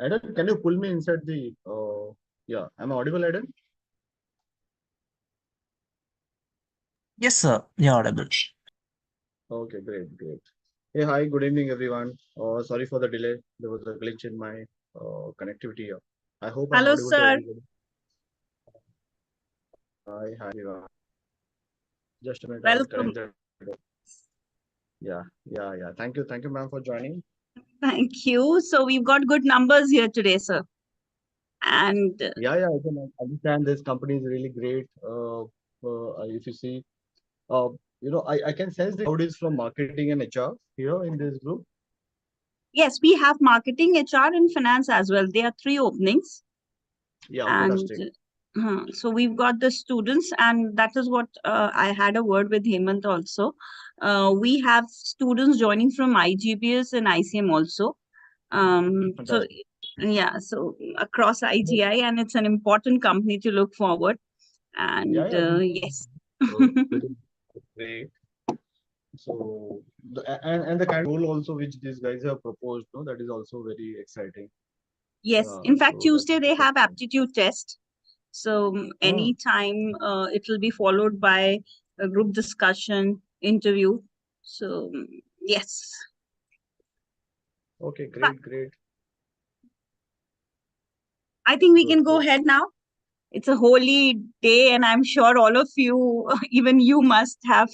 Eden, can you pull me inside the? Yeah, am I audible, Eden? Yes, sir. You're audible. Okay, great, great. Hey, hi, good evening, everyone. Sorry for the delay. There was a glitch in my connectivity here. I hope I'm Hello, audible to sir. everybody. Hi, everyone. Just a minute, I'll Welcome. connect the. Yeah. Thank you, ma'am, for joining. Thank you. So we've got good numbers here today, sir. And Yeah, I can understand this company is really great. If you see, uh, I can sense the crowd is from marketing and HR here in this group. yes, we have marketing, HR, and finance as well. There are three openings. Yeah, And fantastic. so we've got the students, and that is what I had a word with Hemant also. We have students joining from IGBS and ICM also. So Fantastic. yeah, so across IGI, and it's an important company to look forward. And Yeah, yes. pretty great. So, and the kind of role also which these guys have proposed, no, that is also very exciting. Yes, in fact, So Tuesday they have aptitude test. So Hmm, anytime it will be followed by a group discussion, interview. So yes, okay, but great, I think we good, can go good. ahead now. It's a holy day, and I'm sure all of you, even you, must have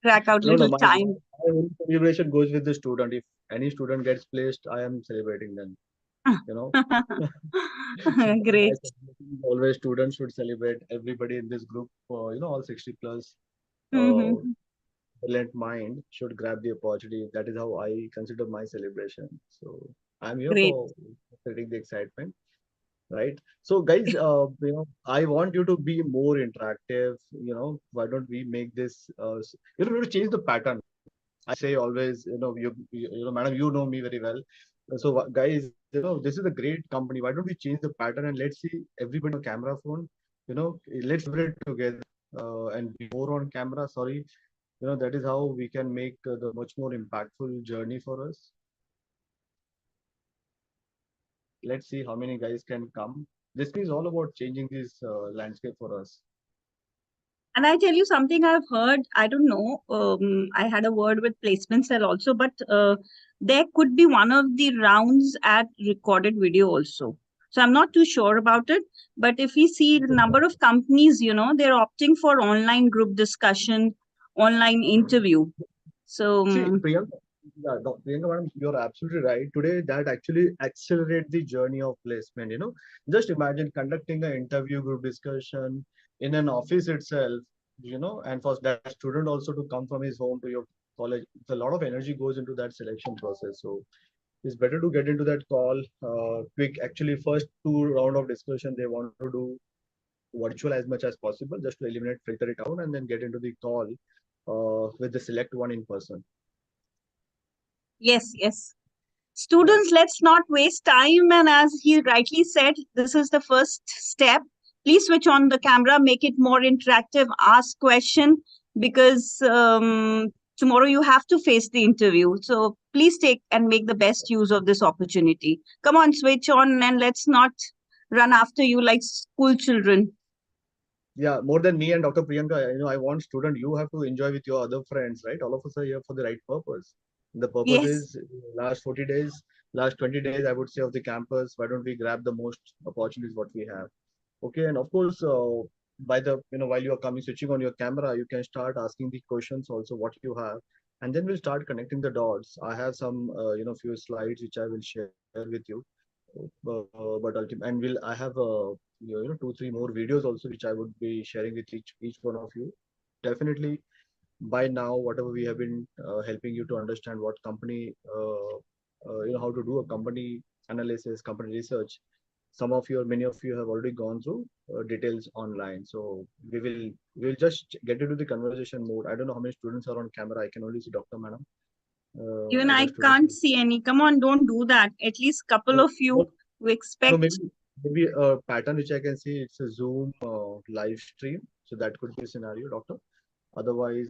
crack out No, little my time. whole celebration goes with the student. If any student gets placed, I am celebrating then. You know, my Great. celebration is always students should celebrate. Everybody in this group, all 60 plus, uh, Mhm. brilliant mind should grab the opportunity. That is how I consider my celebration. So I'm here Great. for spreading the excitement, right? So guys, I want you to be more interactive. Why don't we make this? We have to change the pattern. I say always, madam, you know me very well. So, guys, this is a great company. Why don't we change the pattern and let's see everybody on camera phone. Let's celebrate together and be more on camera. Sorry, that is how we can make the much more impactful journey for us. Let's see how many guys can come. This is all about changing this landscape for us. And I tell you something I've heard, I don't know, I had a word with placement cell also, but there could be one of the rounds at recorded video also. So I'm not too sure about it, but if we see the number of companies, they're opting for online group discussion, online interview. So See, Priyanka, yeah, Priyanka, madam, you're absolutely right. Today, that actually accelerate the journey of placement. Just imagine conducting an interview group discussion in an office itself. And for that student also to come from his home to your college, a lot of energy goes into that selection process. So it's better to get into that call quick. Actually, first two round of discussion they want to do virtual as much as possible, just to eliminate, filter it out, and then get into the call with the select one in person. yes. Yeah. Students, let's not waste time. And as he rightly said, this is the first step. Please switch on the camera, make it more interactive, ask question, because tomorrow you have to face the interview. So please take and make the best use of this opportunity. Come on, switch on, and let's not run after you like school children. Yeah, more than me and Dr. Priyanka, I want student, you have to enjoy with your other friends, right? All of us are here for the right purpose. The purpose Yes, is last 40 days, last 20 days, I would say, of the campus. Why don't we grab the most opportunities what we have? Okay, and of course, while you are coming, switching on your camera, you can start asking the questions also what you have, and then we'll start connecting the dots. I have some, few slides which I will share with you. But ultimately, and I have two, three more videos also which I would be sharing with each one of you. Definitely, by now, whatever we have been helping you to understand what company, how to do a company analysis, company research. Some of you or many of you have already gone through details online. So we'll just get into the conversation mode. I don't know how many students are on camera. I can only see Dr. Madam. even Other I students. can't see any. Come on, don't do that. At least couple of you we No, expect. maybe a pattern which I can see. It's a Zoom live stream, so that could be a scenario, doctor. Otherwise,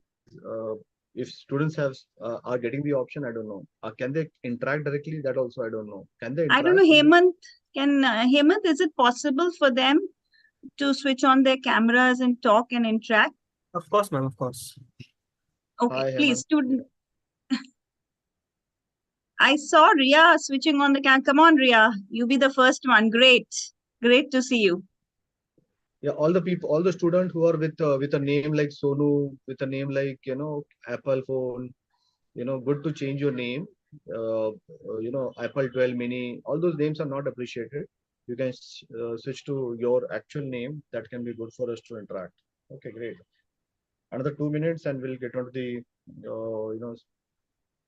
If students have are getting the option, I don't know. Can they interact directly? That also I don't know. Can they I don't know, interact with Hemant, is it possible for them to switch on their cameras and talk and interact? Of course, ma'am, of course. Okay, Hi, please, Hemant. student. I saw Ria switching on the cam. Come on, Ria, you be the first one. Great, great to see you. Yeah, all the people, all the students who are with a name like Sonu, with a name like Apple phone, good to change your name. Apple 12 Mini. All those names are not appreciated. You can switch to your actual name. That can be good for us to interact. Okay, great. Another 2 minutes, and we'll get on to the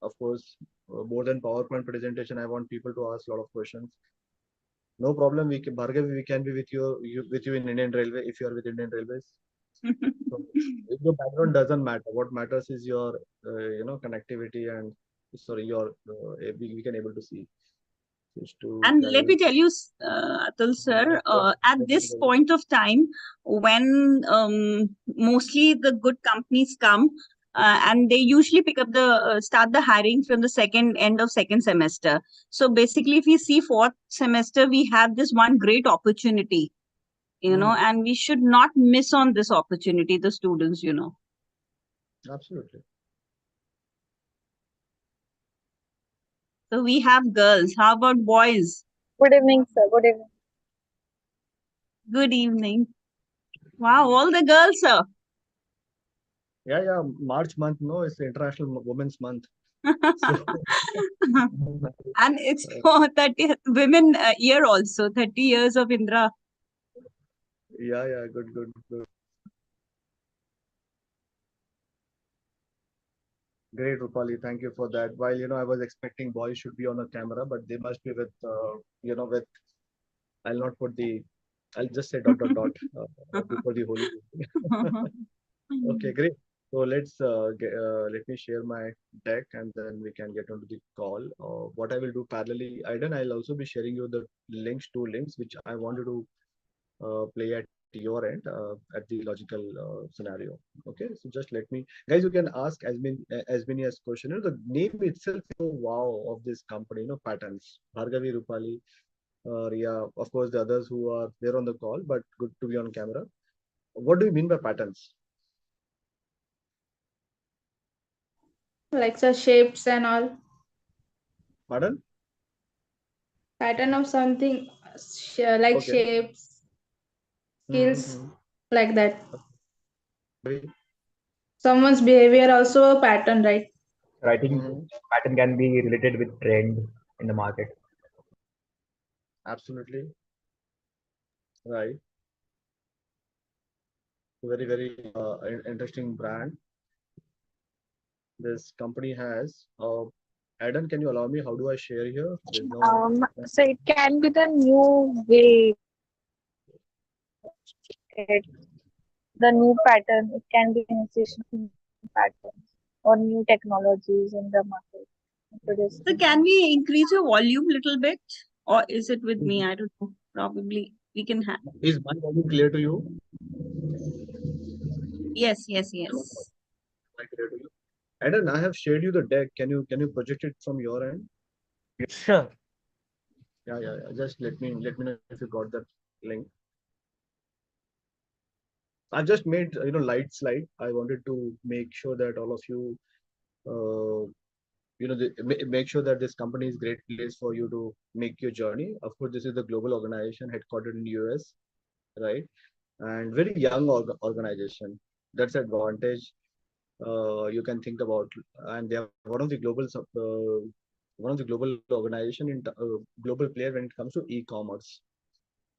of course, more than PowerPoint presentation. I want people to ask a lot of questions. No problem. Bhargav, we can be with you in Indian Railway if you are with Indian Railways. So if your background doesn't matter, what matters is your connectivity and sorry your we can able to see. Switch to And let gallery. me tell you, Atul sir, at this point of time, when mostly the good companies come, and they usually pick up start the hiring from the end of second semester. So basically, if we see fourth semester, we have this one great opportunity, and we should not miss on this opportunity, the students. Absolutely. So we have girls. How about boys? Good evening, sir. Good evening. Good evening. Wow, all the girls, sir. Yeah. March month, no, it's the International Women's Month. So, And it's for 30 women year also, 30 years of Indra. yeah, good. Great, Rupali. Thank you for that. While I was expecting boys should be on a camera, but they must be with with. I'll not put the. I'll just say dot before the holy. Okay, great. So let me share my deck and then we can get onto the call. What I will do parallelly, Aidan, I'll also be sharing you the two links which I wanted to play at your end at the logical scenario. Okay, so just let me, guys, you can ask as many as question. The name itself, wow, of this company, patterns. Bhargavi, Rupali, Ria, of course, the others who are there on the call, but good to be on camera. What do you mean by patterns? Like the shapes and all. Pardon? Pattern of something like Okay. shapes, skills, like that. Great. Someone's behavior also a pattern, right? I think pattern can be related with trend in the market. Absolutely. Right. Very interesting brand this company has. Adam, can you allow me? How do I share here? There's no. So it can be the new way, the new pattern. It can be initiation pattern or new technologies in the market. So can we increase your volume little bit? Or is it with me? I don't know. Probably we can have. Is my volume clear to you? Yes. Am I clear to you? Adam, I have shared you the deck. Can you project it from your end? Sure. Yeah. Just let me know if you got that link. I've just made light slide. I wanted to make sure that all of you make sure that this company is great place for you to make your journey. Of course, this is the global organization headquartered in US, right? And very young organization. That's advantage you can think about. And they are one of the global organization in global player when it comes to e-commerce,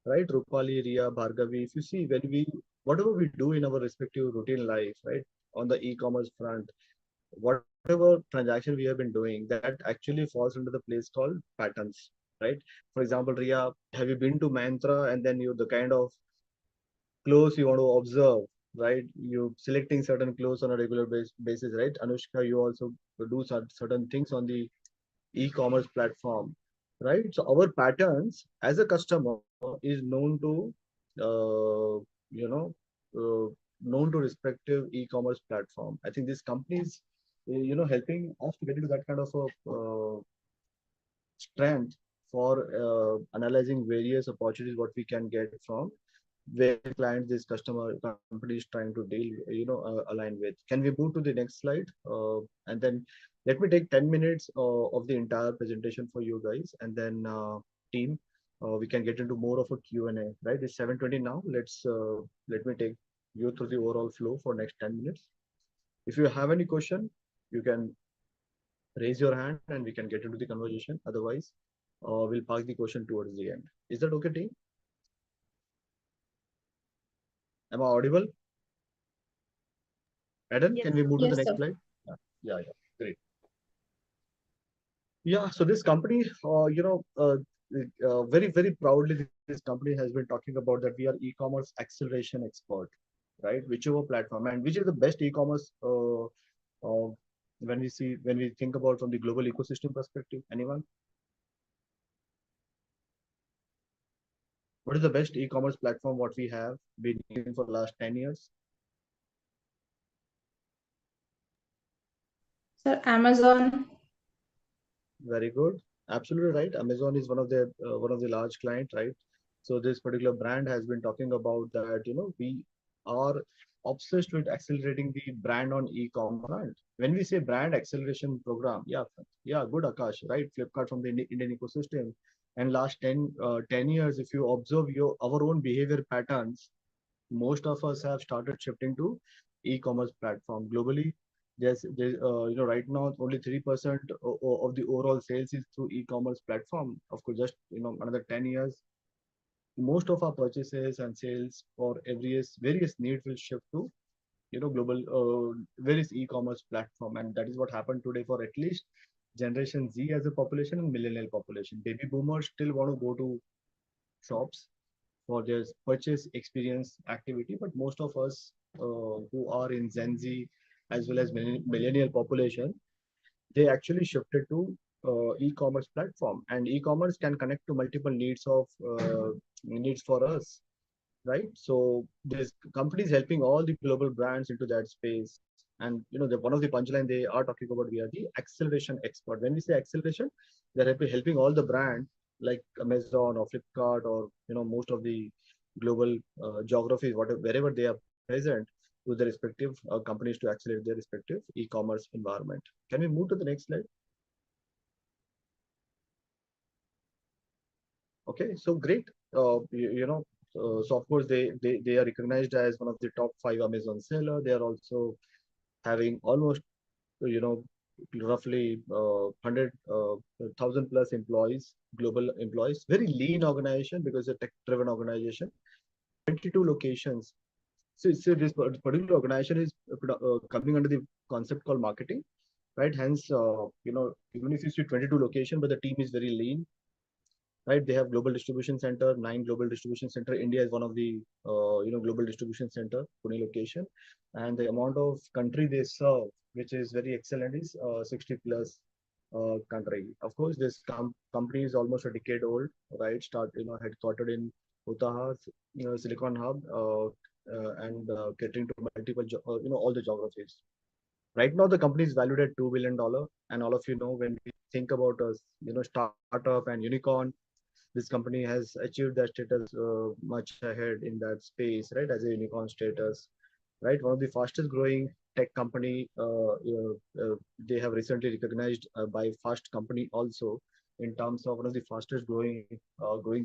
right? Rupali, Ria, Bhargavi. If you see whatever we do in our respective routine life, right, on the e-commerce front, whatever transaction we have been doing, that actually falls into the place called patterns, right? For example, Ria, have you been to Mantra and then the kind of clothes you want to observe, right? You selecting certain clothes on a regular basis, right? Anushka, you also do certain things on the e-commerce platform, right? So our patterns as a customer is known to, you know, known to respective e-commerce platform. I think these companies helping us to get into that kind of a strength for analyzing various opportunities what we can get from where clients this customer company is trying to deal align with. Can we move to the next slide, and then let me take 10 minutes of the entire presentation for you guys, and then team we can get into more of a Q&A, right? It's 7:20 now. Let me take you through the overall flow for next 10 minutes. If you have any question, you can raise your hand and we can get into the conversation. Otherwise, we'll park the question towards the end. Is that okay, team? Am I audible? Adam, can we move to the next slide? Yeah, great. Yeah, so this company, very, very proudly, this company has been talking about that we are e-commerce acceleration expert, right? Whichever platform, and which is the best e-commerce when we think about from the global ecosystem perspective. Anyone? What is the best e-commerce platform what we have been using for the last 10 years? Sir, Amazon. Very good. Absolutely right. Amazon is one of the large client, right? So this particular brand has been talking about that, we are obsessed with accelerating the brand on e-commerce. When we say brand acceleration program, yeah, good Akash, right? Flipkart from the Indian ecosystem. And last 10 years, if you observe our own behavior patterns, most of us have started shifting to e-commerce platform globally. There's right now only 3% of the overall sales is through e-commerce platform. Of course, just another 10 years, most of our purchases and sales for various needs will shift to global various e-commerce platform, and that is what happened today for at least Generation Z as a population and millennial population. Baby boomers still want to go to shops for their purchase experience activity, but most of us who are in Gen Z as well as millennial population, they actually shifted to e-commerce platform, and e-commerce can connect to multiple needs for us, right? So this company is helping all the global brands into that space. And one of the punchline they are talking about, we are the acceleration expert. When we say acceleration, they're helping all the brands like Amazon or Flipkart or most of the global geographies, wherever they are present, to the respective companies to accelerate their respective e-commerce environment. Can we move to the next slide? Okay, so great. So of course they are recognized as one of the top 5 Amazon seller. They are also having almost roughly 100,000 plus employees, global employees. Very lean organization because it's a tech-driven organization. 22 locations. So this particular organization is coming under the concept called marketing, right? Hence, even if you see 22 location, but the team is very lean, right? They have global distribution center, 9 global distribution center. India is one of the global distribution center, Pune location, and the amount of country they serve, which is very excellent, is 60 plus country. Of course, this company is almost a decade old, right? Headquartered in Utah, Silicon Hub, and catering to multiple, all the geographies. Right now, the company is valued at $2 billion, and all of when we think about us, startup and unicorn, this company has achieved that status much ahead in that space, right? As a unicorn status, right? One of the fastest growing tech company. They have recently recognized by Fast Company also in terms of one of the fastest growing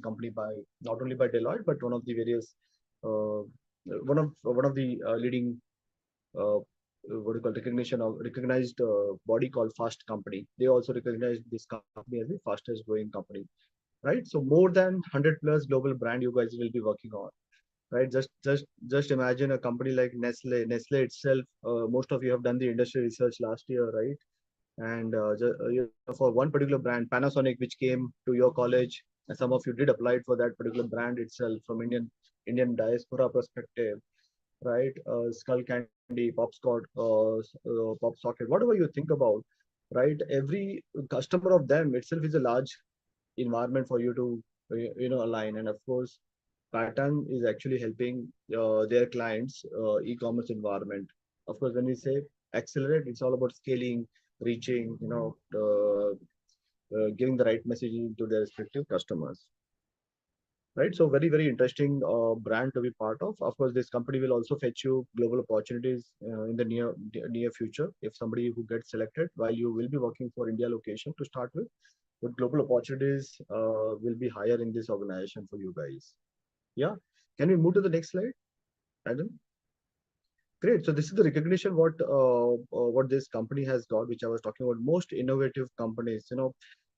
company by not only by Deloitte but one of the various one of the leading what do you call recognized body called Fast Company. They also recognized this company as the fastest growing company, right? So more than 100 plus global brand you guys will be working on, right? Just imagine a company like Nestle. Nestle itself, most of you have done the industry research last year, right? And for one particular brand, Panasonic, which came to your college, and some of you did apply for that particular brand itself from Indian diaspora perspective, right? Skull Candy, Pop Socket, whatever you think about, right? Every customer of them itself is a large environment for you to align. And of course, Pattern is actually helping their clients e-commerce environment. Of course, when we say accelerate. It's all about scaling, reaching, giving the right messaging to their respective customers. Right, so very interesting brand to be part of. Of course, this company will also fetch you global opportunities in the near future. If somebody who gets selected, while you will be working for India location to start with, but global opportunities will be higher in this organization for you guys. Yeah, can we move to the next slide, Adam? Great. So this is the recognition what this company has got, which I was talking about. Most innovative companies.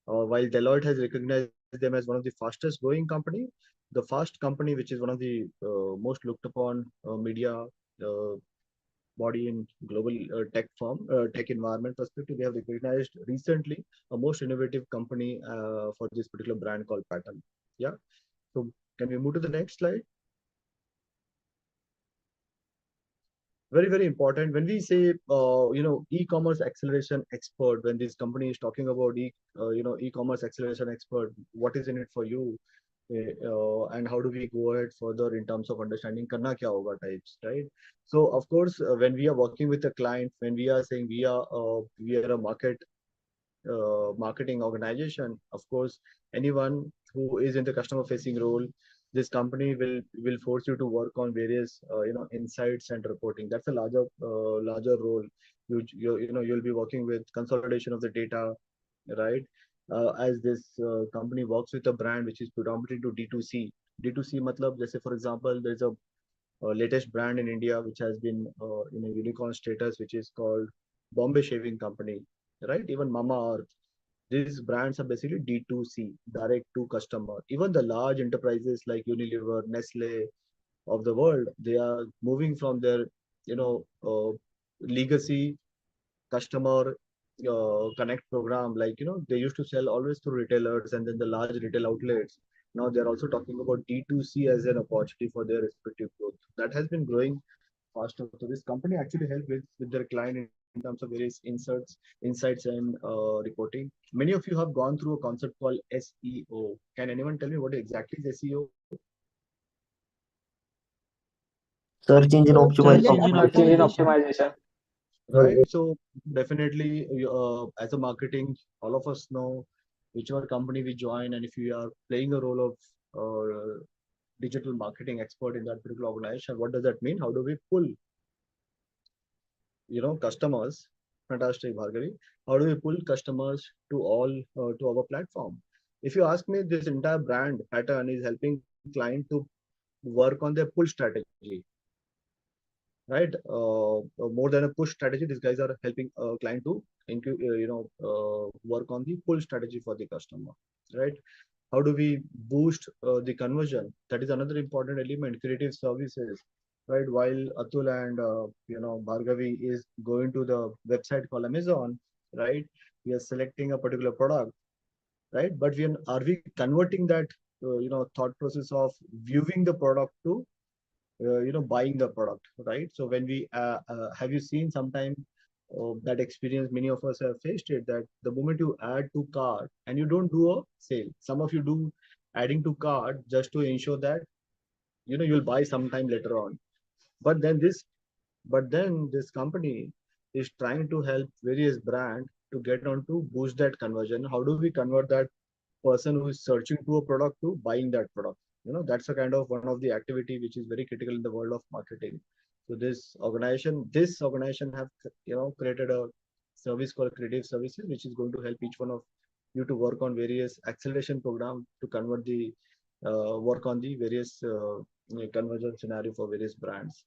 While Deloitte has recognized them as one of the fastest growing company, the Fast Company, which is one of the most looked upon media body in global tech environment perspective, they have recognized recently a most innovative company for this particular brand called Pattern. Yeah. So can we move to the next slide? Very important when we say e-commerce acceleration expert. When this company is talking about e-commerce acceleration expert, what is in it for you, and how do we go ahead further in terms of understanding karna kya hoga types, right? So of course, when we are working with a client, when we are saying we are a marketing organization, of course, anyone who is in the customer facing role, this company will force you to work on various insights and reporting. That's a larger role. You'll be working with consolidation of the data, right? As this company works with a brand which is predominantly to D2C matlab, jaise for example, there's a latest brand in India which has been in a unicorn status, which is called Bombay Shaving Company, right? Even Mamaearth. These brands are basically D2C, direct to customer. Even the large enterprises like Unilever, Nestle of the world, they are moving from their, legacy customer connect program. Like, they used to sell always through retailers and then the large retail outlets. Now they're also talking about D2C as an opportunity for their respective growth. That has been growing faster. So this company actually helped with their client in terms of various insights and reporting. Many of you have gone through a concept called SEO. Can anyone tell me what exactly is SEO? Search engine optimization. Right. So definitely, as a marketing, all of us know whichever company we join, and if you are playing a role of digital marketing expert in that particular organization, what does that mean? How do we pull, customers? Fantastic, Bhargavi. How do we pull customers to our platform? If you ask me, this entire brand Pattern is helping client to work on their pull strategy. Right, more than a push strategy, these guys are helping a client to work on the pull strategy for the customer. Right, how do we boost the conversion? That is another important element. Creative services, right? While Atul and Bhargavi is going to the website called Amazon, right? We are selecting a particular product, right? But are we converting that thought process of viewing the product to buying the product, right? So when we have you seen sometime that experience, many of us have faced it, that the moment you add to cart and you don't do a sale, some of you do adding to cart just to ensure that you'll buy sometime later on. But then this company is trying to help various brands to get on to boost that conversion. How do we convert that person who is searching to a product to buying that product? That's a kind of one of the activity which is very critical in the world of marketing. So this organization have created a service called Creative Services, which is going to help each one of you to work on various acceleration program to convert the work on the various conversion scenario for various brands.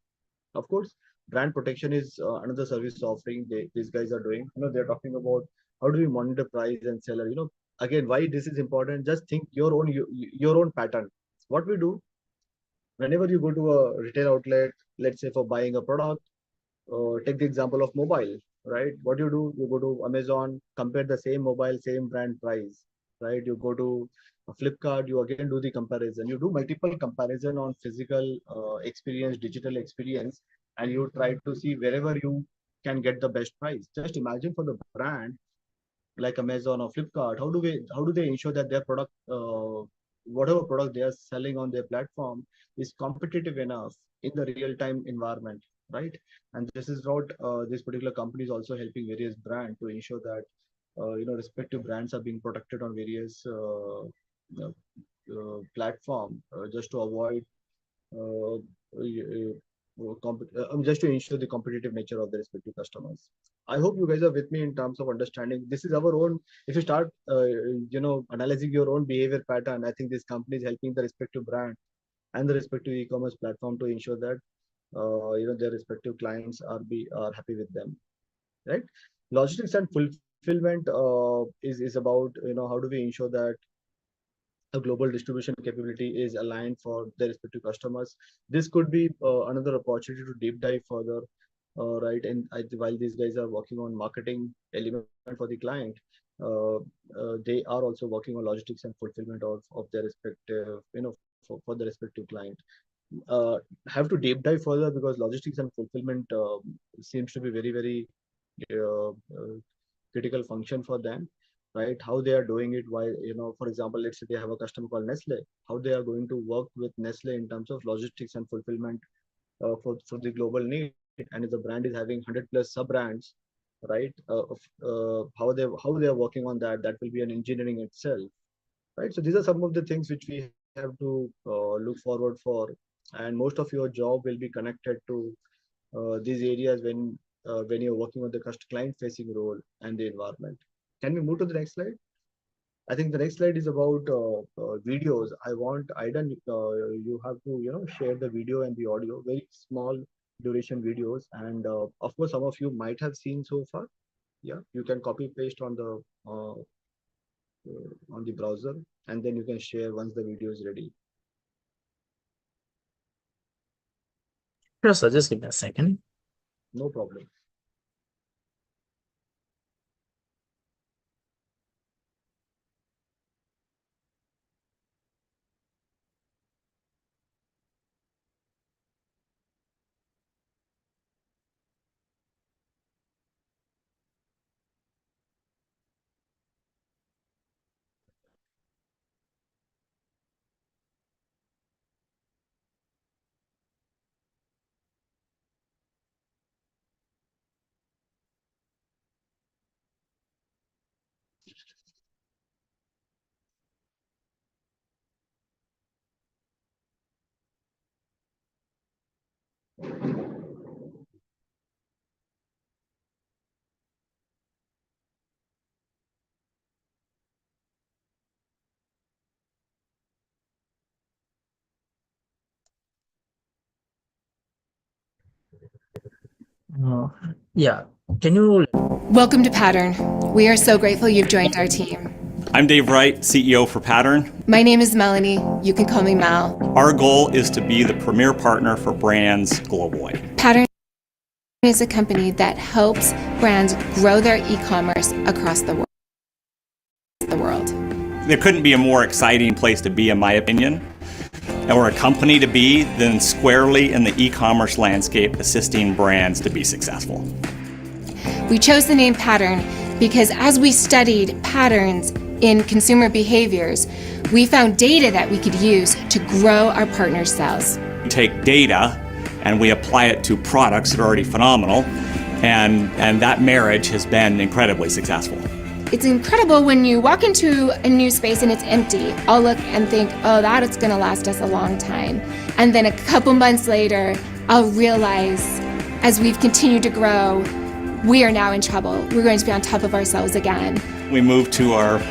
Of course, brand protection is another service offering these guys are doing. They're talking about how do we monitor price and seller. Again, why this is important? Just think your own pattern. What we do whenever you go to a retail outlet, let's say for buying a product, take the example of mobile, right? What you do, you go to Amazon, compare the same mobile, same brand price, right? You go to Flipkart, you again do the comparison. You do multiple comparison on physical experience, digital experience, and you try to see wherever you can get the best price. Just imagine for the brand like Amazon or Flipkart, how do they ensure that their product, whatever product they are selling on their platform, is competitive enough in the real-time environment, right? And this is what this particular company is also helping various brands to ensure that respective brands are being protected on various platform just to avoid just to ensure the competitive nature of the respective customers. I hope you guys are with me in terms of understanding. This is our own. If you start, analyzing your own behavior pattern, I think this company is helping the respective brand and the respective e-commerce platform to ensure that their respective clients are happy with them, right? Logistics and fulfillment is about how do we ensure that a global distribution capability is aligned for their respective customers. This could be another opportunity to deep dive further, right? And while these guys are working on marketing element for the client, they are also working on logistics and fulfillment of their respective, for the respective client. Have to deep dive further because logistics and fulfillment seems to be very, very critical function for them, right? How they are doing it, while for example, let's say they have a customer called Nestle, how they are going to work with Nestle in terms of logistics and fulfillment for the global need. And if the brand is having 100 plus sub brands, right, how they are working on that, that will be an engineering itself, right? So these are some of the things which we have to look forward for, and most of your job will be connected to these areas when you're working on the client facing role and the environment. Can we move to the next slide? I think the next slide is about videos. I want Aidan, you have to share the video and the audio, very small duration videos, and of course some of you might have seen so far. Yeah, you can copy paste on the browser, and then you can share once the video is ready. Sure, sir. Just give me a second. No problem. Yeah. Can you? Welcome to Pattern. We are so grateful you've joined our team. I'm Dave Wright, CEO for Pattern. My name is Melanie. You can call me Mal. Our goal is to be the premier partner for brands globally. Pattern is a company that helps brands grow their e-commerce across the world. There couldn't be a more exciting place to be, in my opinion, or a company to be than squarely in the e-commerce landscape, assisting brands to be successful. We chose the name Pattern because as we studied patterns in consumer behaviors, we found data that we could use to grow our partners' sales. We take data and we apply it to products that are already phenomenal, and that marriage has been incredibly successful. It's incredible when you walk into a new space and it's empty. I'll look and think, oh, that is going to last us a long time. And then a couple months later, I'll realize as we've continued to grow, we are now in trouble. We're going to be on top of ourselves again. We moved to our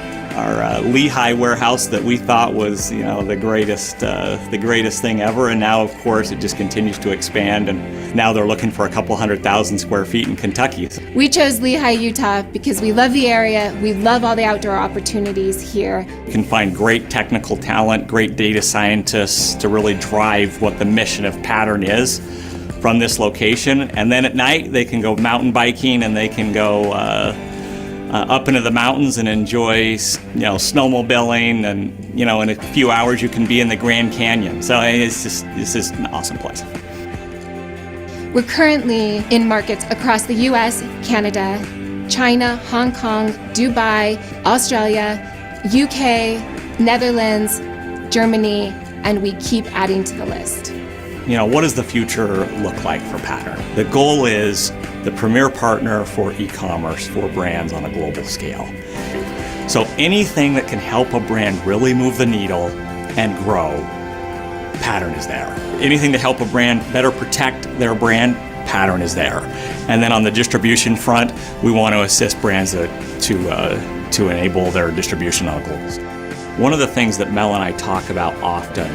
Lehigh warehouse that we thought was, the greatest thing ever, and now, of course, it just continues to expand. And now they're looking for a couple 100,000 square feet in Kentucky. We chose Lehigh, Utah, because we love the area. We love all the outdoor opportunities here. You can find great technical talent, great data scientists to really drive what the mission of Pattern is from this location. And then at night, they can go mountain biking and they can go up into the mountains and enjoy, snowmobiling, and in a few hours you can be in the Grand Canyon. So this is an awesome place. We're currently in markets across the US, Canada, China, Hong Kong, Dubai, Australia, UK, Netherlands, Germany, and we keep adding to the list. what does the future look like for Pattern? The goal is the premier partner for e-commerce for brands on a global scale. So anything that can help a brand really move the needle and grow, Pattern is there. Anything to help a brand better protect their brand, Pattern is there. And then on the distribution front, we want to assist brands to enable their distribution on a global scale. One of the things that Mel and I talk about often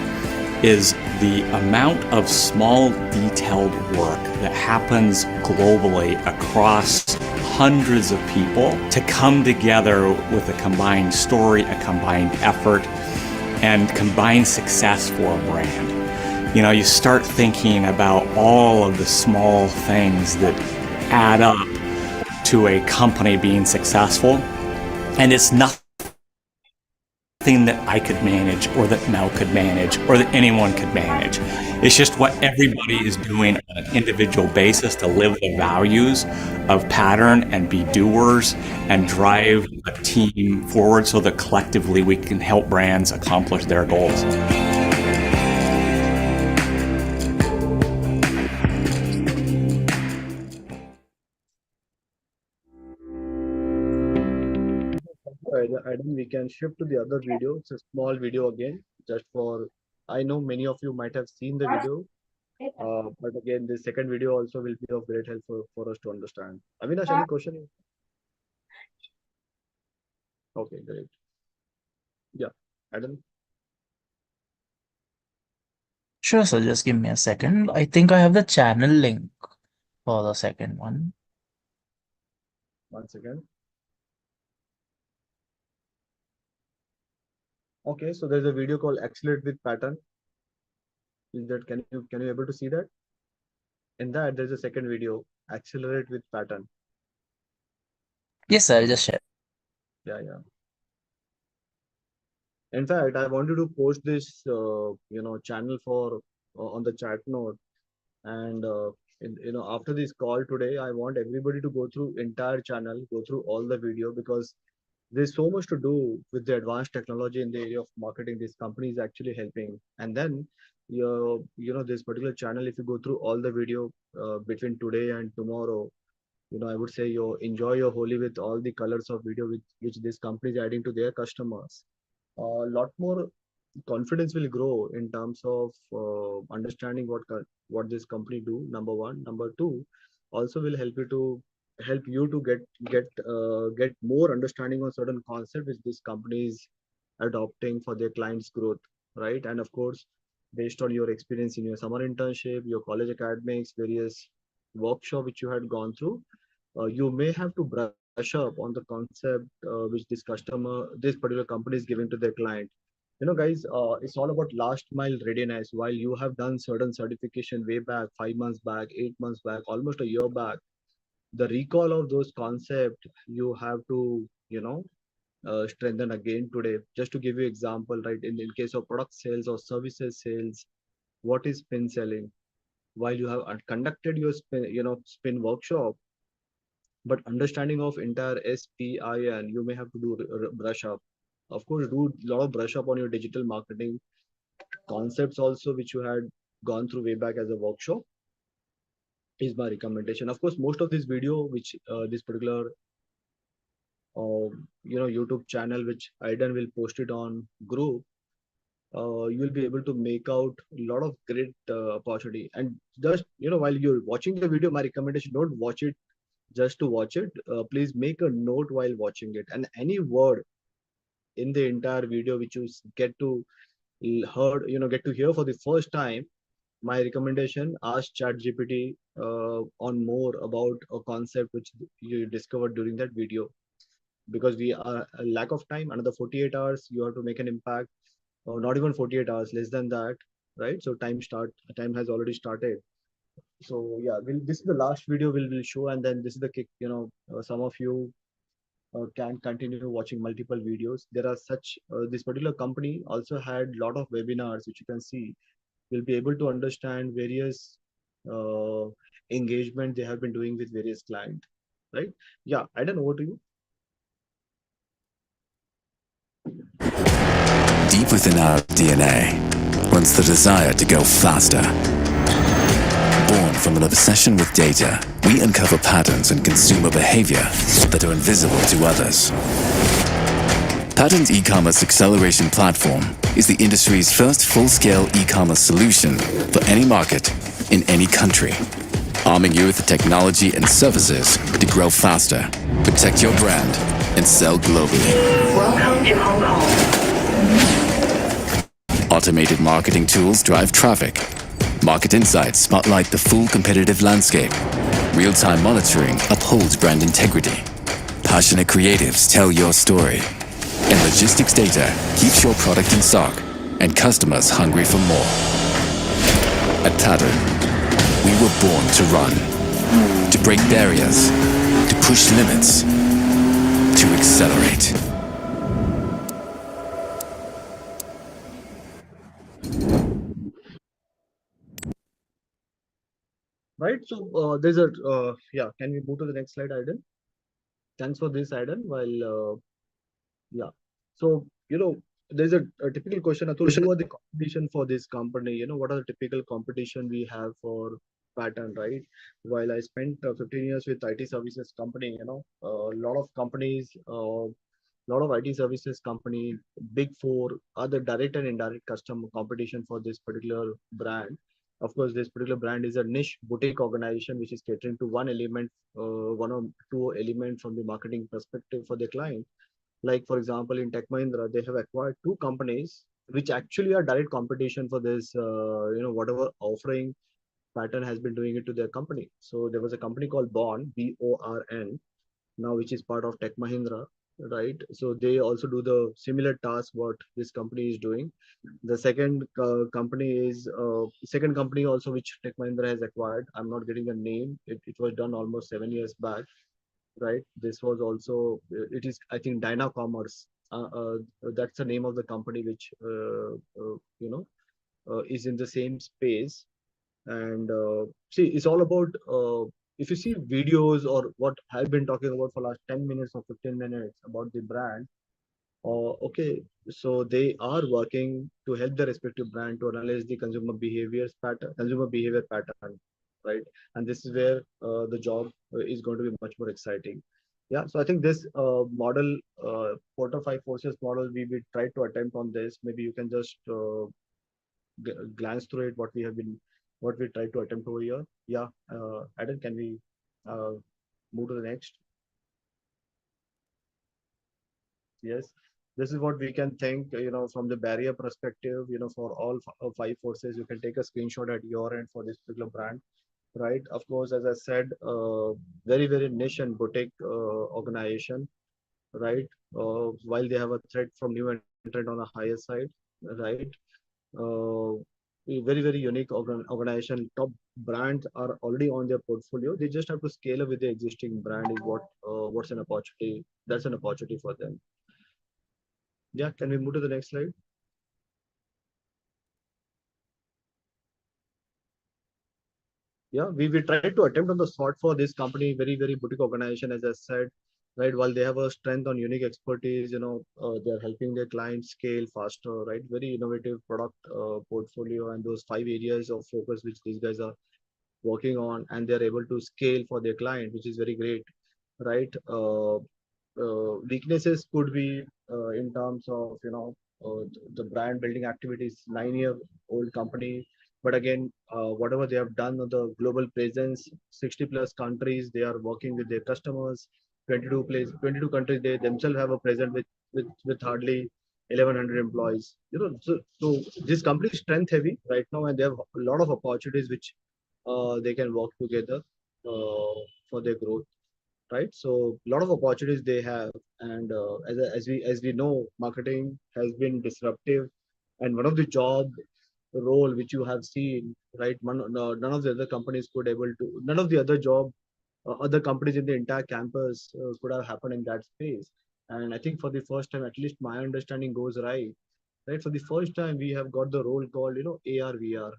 is the amount of small, detailed work that happens globally across hundreds of people to come together with a combined story, a combined effort, and combined success for a brand. You start thinking about all of the small things that add up to a company being successful, and it's nothing that I could manage or that Mel could manage or that anyone could manage. It's just what everybody is doing on an individual basis to live the values of Pattern and be doers and drive a team forward so that collectively we can help brands accomplish their goals. I think we can shift to the other video. It's a small video again, just for, I know many of you might have seen the video, but again, the second video also will be of great help for us to understand. Avinash, any question? Okay, great. Yeah, Adam. Sure, sir. Just give me a second. I think I have the channel link for the second one. Once again. Okay, so there's a video called Accelerate with Pattern. Is that, can you able to see that? In that, there's a second video, Accelerate with Pattern. Yes, sir. I'll just share. Yeah. In fact, I wanted to post this, channel for on the chat note, and after this call today, I want everybody to go through entire channel, go through all the video, because there's so much to do with the advanced technology in the area of marketing. This company is actually helping. And then, this particular channel, if you go through all the video between today and tomorrow, I would say you enjoy your Holi with all the colors of video which this company is adding to their customers. A lot more confidence will grow in terms of understanding what this company do. Number one. Number two, also will help you to get more understanding on certain concepts which this company is adopting for their clients' growth, right? And of course, based on your experience in your summer internship, your college academics, various workshop which you had gone through, you may have to brush up on the concept which this particular company is giving to their client. Guys, it's all about last mile readiness. While you have done certain certification way back, 5 months back, 8 months back, almost a year back, the recall of those concepts you have to strengthen again today. Just to give you example, right, in case of product sales or services sales, what is spin selling? While you have conducted your spin workshop, but understanding of entire SPIN, you may have to do brush up. Of course, do a lot of brush up on your digital marketing concepts also, which you had gone through way back as a workshop, is my recommendation. Of course, most of this video, which this particular YouTube channel, which Aidan will post it on group, you will be able to make out a lot of great opportunity. And just while you're watching the video, my recommendation, don't watch it just to watch it. Please make a note while watching it, and any word in the entire video which you get to hear for the first time, my recommendation, ask ChatGPT on more about a concept which you discovered during that video, because we are a lack of time. Another 48 hours you have to make an impact, or not even 48 hours, less than that, right? So time has already started. So yeah, this is the last video we'll show, and then this is the kick. Some of you can continue watching multiple videos. There are this particular company also had a lot of webinars which you can see. You'll be able to understand various engagement they have been doing with various clients, right? Yeah, I don't know, over to you. Deep within our DNA runs the desire to go faster, from an obsession with data, we uncover patterns in consumer behavior that are invisible to others. Pattern's e-commerce acceleration platform is the industry's first full-scale e-commerce solution for any market in any country, arming you with the technology and services to grow faster, protect your brand, and sell globally. Welcome to Hong Kong. Automated marketing tools drive traffic. Market insights spotlight the full competitive landscape. Real-time monitoring upholds brand integrity. Passionate creatives tell your story. And logistics data keeps your product in stock and customers hungry for more. At Pattern, we were born to run, to break barriers, to push limits, to accelerate. Right. So there's a yeah. Can we move to the next slide, Aiden? Thanks for this, Aiden. While yeah. So there's a typical question, Atul. Who are the competition for this company? What are the typical competition we have for Pattern, right? While I spent 15 years with IT services company, a lot of companies, lot of IT services company, big four, are the direct and indirect customer competition for this particular brand. Of course, this particular brand is a niche boutique organization which is catering to one element, one or two elements from the marketing perspective for their client. Like for example, in Tech Mahindra, they have acquired two companies which actually are direct competition for this, whatever offering Pattern has been doing it to their company. So there was a company called Born, BORN, now which is part of Tech Mahindra, right? So they also do the similar task what this company is doing. The second company also which Tech Mahindra has acquired. I'm not getting a name. It was done almost 7 years back, right? This was also, it is, I think, Dyna Commerce. That's the name of the company which is in the same space. And see, it's all about if you see videos or what I've been talking about for last 10 minutes or 15 minutes about the brand, okay, so they are working to help the respective brand to analyze the consumer behavior pattern, right? And this is where the job is going to be much more exciting. Yeah, so I think this model, 4 to 5 forces model, we will try to attempt on this. Maybe you can just glance through it, what we try to attempt over here. Yeah, Adam, can we move to the next? Yes, this is what we can think, from the barrier perspective, for all 5 forces. You can take a screenshot at your end for this particular brand, right? Of course, as I said, very, very niche and boutique organization, right? While they have a threat from new entrant on a higher side, right? A very, very unique organization. Top brands are already on their portfolio. They just have to scale up with the existing brand. Is what's an opportunity? That's an opportunity for them. Yeah, can we move to the next slide? Yeah, we try to attempt on the sort for this company, very, very boutique organization, as I said, right? While they have a strength on unique expertise, they're helping their clients scale faster, right? Very innovative product portfolio, and those 5 areas of focus which these guys are working on, and they're able to scale for their client, which is very great, right? Weaknesses could be in terms of, the brand building activities, 9-year-old company. But again, whatever they have done on the global presence, 60 plus countries, they are working with their customers, 22 countries, they themselves have a presence with hardly 1100 employees. So this company is strength heavy right now, and they have a lot of opportunities which they can work together for their growth, right? So a lot of opportunities they have, and as we know, marketing has been disruptive, and one of the job role which you have seen, right? None of the other companies could able to, none of the other job, other companies in the entire campus could have happened in that space. And I think for the first time, at least my understanding goes right, for the first time, we have got the role called, AR, VR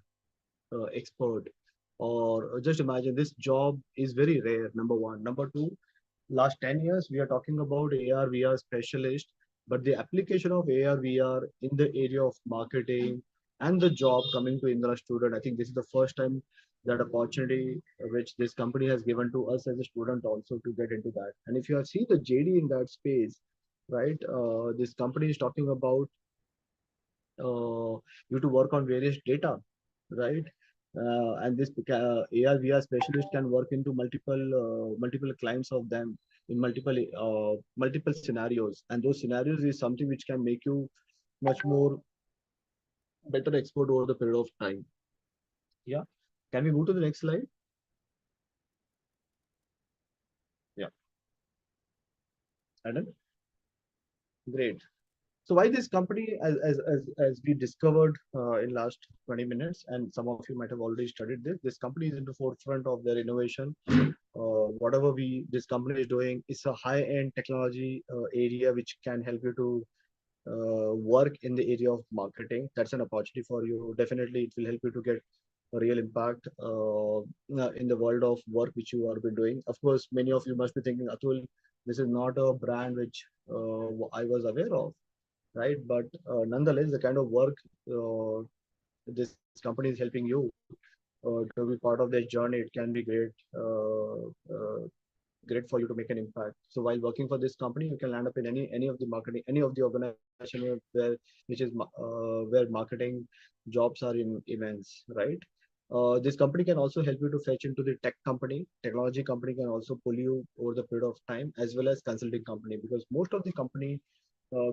expert. Or just imagine, this job is very rare, number one. Number two, last 10 years, we are talking about AR, VR specialist, but the application of AR, VR in the area of marketing and the job coming to Indra student, I think this is the first time that opportunity which this company has given to us as a student also to get into that. And if you have seen the JD in that space, right, this company is talking about you to work on various data, right? And this AR VR specialist can work into multiple clients of them in multiple scenarios, and those scenarios is something which can make you much more better expert over the period of time. Yeah, can we move to the next slide? Yeah, Adam, great. So why this company, as we discovered in last 20 minutes, and some of you might have already studied this, this company is in the forefront of their innovation. Whatever this company is doing is a high-end technology area which can help you to work in the area of marketing. That's an opportunity for you. Definitely, it will help you to get a real impact in the world of work which you are been doing. Of course, many of you must be thinking, Atul, this is not a brand which I was aware of, right? But nonetheless, the kind of work this company is helping you to be part of their journey, it can be great. Great for you to make an impact. So while working for this company, you can land up in any of the marketing, any of the organization where where marketing jobs are in immense, right? This company can also help you to fetch into the tech company. Technology company can also pull you over the period of time, as well as consulting company, because most of the company,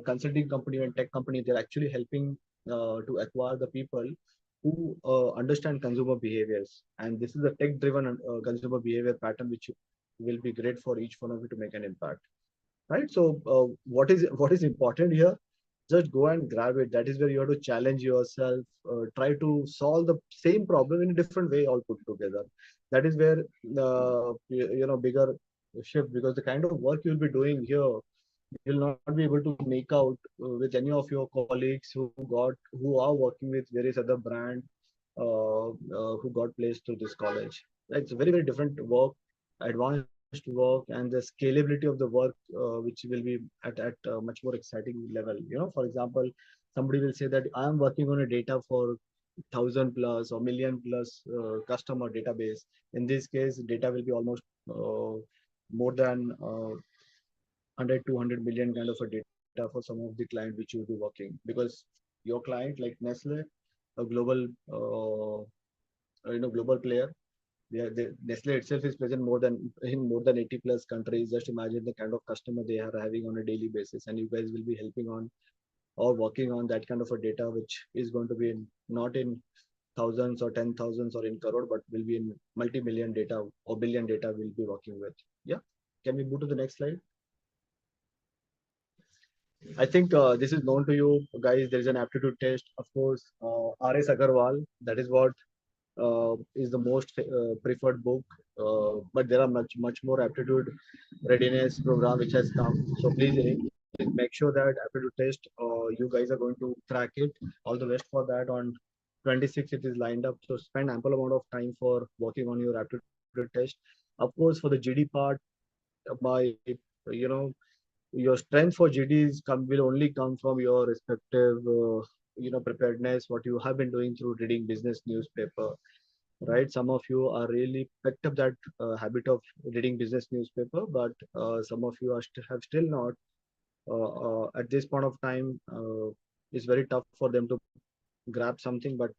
consulting company and tech company, they're actually helping to acquire the people who understand consumer behaviors. And this is a tech driven consumer behavior pattern which will be great for each one of you to make an impact, right? So what is important here? Just go and grab it. That is where you have to challenge yourself, try to solve the same problem in a different way, all put together. That is where bigger shift, because the kind of work you'll be doing here, you'll not be able to make out with any of your colleagues who are working with various other brand who got placed to this college. It's a very different work, advanced work, and the scalability of the work which will be at a much more exciting level. For example, somebody will say that I am working on a data for 1,000 plus or million plus customer database. In this case, data will be almost more than 100 200 million kind of a data for some of the client which you'll be working, because your client like Nestle, a global global player. Nestle itself is present in more than 80 plus countries. Just imagine the kind of customer they are having on a daily basis, and you guys will be helping on or working on that kind of a data, which is going to be not in thousands or 10,000s or in crore, but will be in multi-million data or billion data we'll be working with. Yeah, can we move to the next slide? I think this is known to you guys. There is an aptitude test, of course. RS Agarwal, that is what is the most preferred book, but there are much more aptitude readiness program which has come. So please make sure that aptitude test you guys are going to crack it. All the best for that. On 26th it is lined up, so spend ample amount of time for working on your aptitude test. Of course, for the GD part, by your strength for GDs will only come from your respective preparedness, what you have been doing through reading business newspaper, right? Some of you are really picked up that habit of reading business newspaper, but some of you have still not. At this point of time, it's very tough for them to grab something, but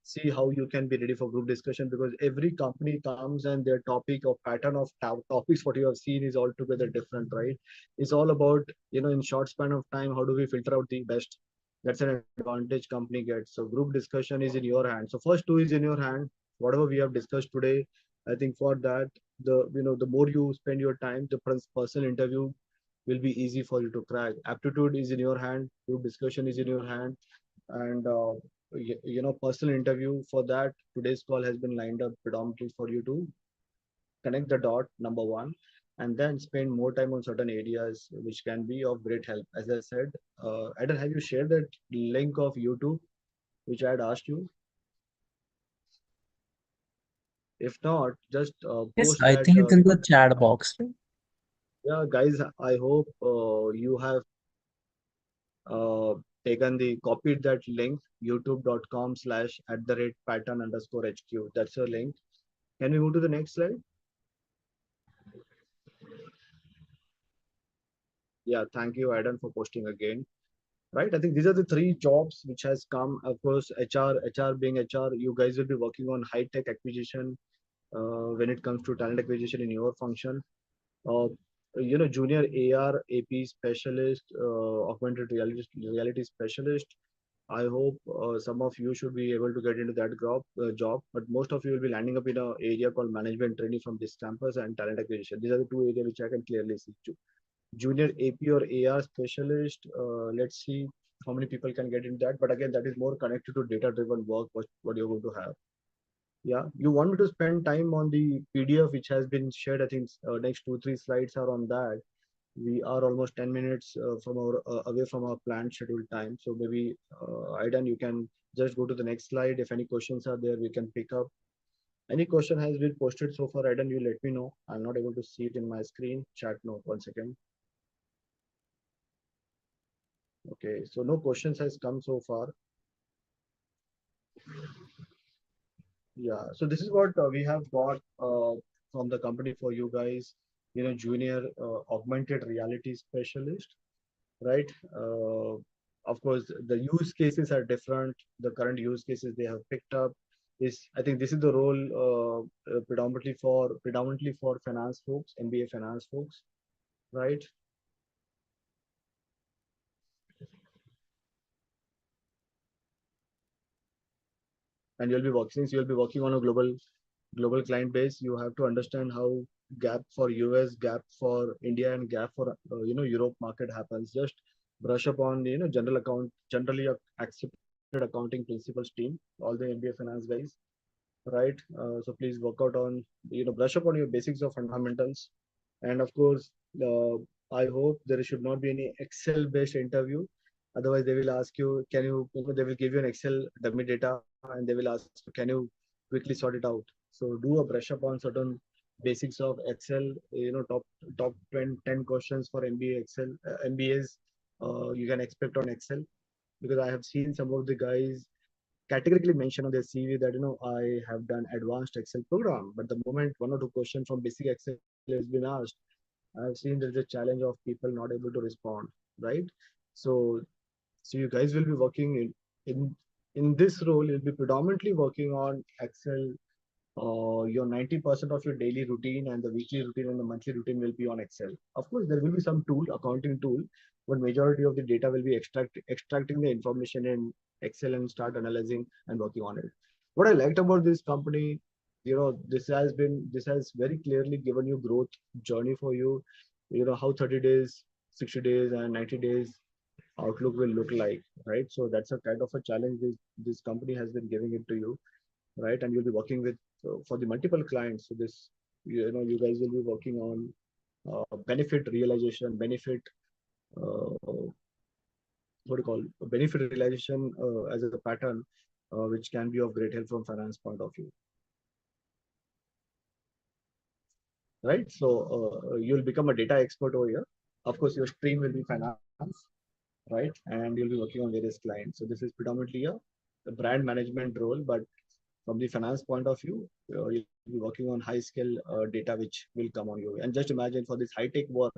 see how you can be ready for group discussion, because every company comes and their topic or pattern of topics what you have seen is altogether different, right? It's all about in short span of time, how do we filter out the best? That's an advantage company gets. So group discussion is in your hand. So first two is in your hand. Whatever we have discussed today, I think for that, the more you spend your time, the personal interview will be easy for you to crack. Aptitude is in your hand, group discussion is in your hand, and personal interview, for that today's call has been lined up predominantly for you to connect the dot, number one, and then spend more time on certain areas which can be of great help. As I said, Adam, have you shared that link of YouTube which I had asked you? If not, just Yes, post I that. think it's in the chat box, right? Yeah, guys, I hope you have copied that link, youtube.com/pattern_HQ. That's your link. Can we move to the next slide? Yeah, thank you, Adam, for posting again. Right, I think these are the three jobs which has come. Of course, HR being HR, you guys will be working on high tech acquisition when it comes to talent acquisition in your function. Junior AR, AP specialist, augmented reality specialist. I hope some of you should be able to get into that job, but most of you will be landing up in an area called management training from this campus and talent acquisition. These are the two areas which I can clearly see. Junior AP or AR specialist. Let's see how many people can get into that. But again, that is more connected to data-driven work, what you're going to have. Yeah, you want me to spend time on the PDF which has been shared. I think next 2-3 slides are on that. We are almost 10 minutes away from our planned scheduled time. So maybe Aidan, you can just go to the next slide. If any questions are there, we can pick up. Any question has been posted so far, Aidan, you let me know. I'm not able to see it in my screen. Chat note, 1 second. Okay, so no questions has come so far. Yeah, so this is what we have got from the company for you guys. Junior augmented reality specialist, right? Of course, the use cases are different. The current use cases they have picked up is, I think this is the role predominantly for finance folks, MBA finance folks, right? And since you'll be working on a global client base, you have to understand how gap for US, gap for India, and gap for Europe market happens. Just brush up on generally accepted accounting principles team, all the MBA finance guys, right? So please work out on brush up on your basics of fundamentals, and of course, I hope there should not be any Excel based interview. Otherwise, they will ask you, they will give you an Excel dummy data and they will ask, can you quickly sort it out? So do a brush up on certain basics of Excel, top 10 questions for MBA Excel, MBAs you can expect on Excel, because I have seen some of the guys categorically mention on their CV that, I have done advanced Excel program, but the moment 1 or 2 questions from basic Excel has been asked, I've seen there's a challenge of people not able to respond, right? So you guys will be working in this role. You'll be predominantly working on Excel. Your 90% of your daily routine and the weekly routine and the monthly routine will be on Excel. Of course, there will be some accounting tool, but majority of the data will be extracting the information in Excel and start analyzing and working on it. What I liked about this company, this has very clearly given you growth journey for you. How 30 days, 60 days, and 90 days outlook will look like, right? So that's a kind of a challenge this company has been giving it to you, right? And you'll be working with for the multiple clients. So this, you guys will be working on benefit realization, benefit as a pattern, which can be of great help from finance point of view, right? So you'll become a data expert over here. Of course, your stream will be finance, right? And you'll be working on various clients. So this is predominantly a brand management role, but from the finance point of view, you'll be working on high skill data which will come on your way. And just imagine, for this high tech work,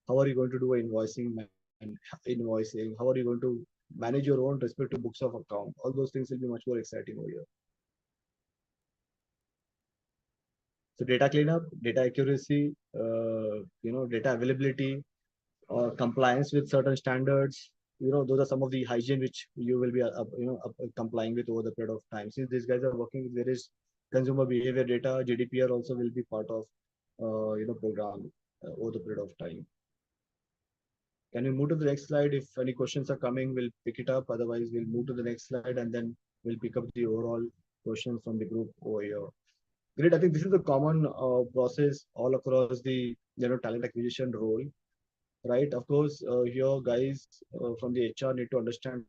how are you going to do invoicing and invoicing? How are you going to manage your own respective books of account? All those things will be much more exciting over here. So data cleanup, data accuracy, data availability, compliance with certain standards. Those are some of the hygiene which you will be complying with over the period of time. Since these guys are working with various consumer behavior data, GDPR also will be part of program over the period of time. Can we move to the next slide? If any questions are coming, we'll pick it up. Otherwise, we'll move to the next slide and then we'll pick up the overall questions from the group over here. Great. I think this is a common process all across the talent acquisition role, right? Of course, here guys from the HR need to understand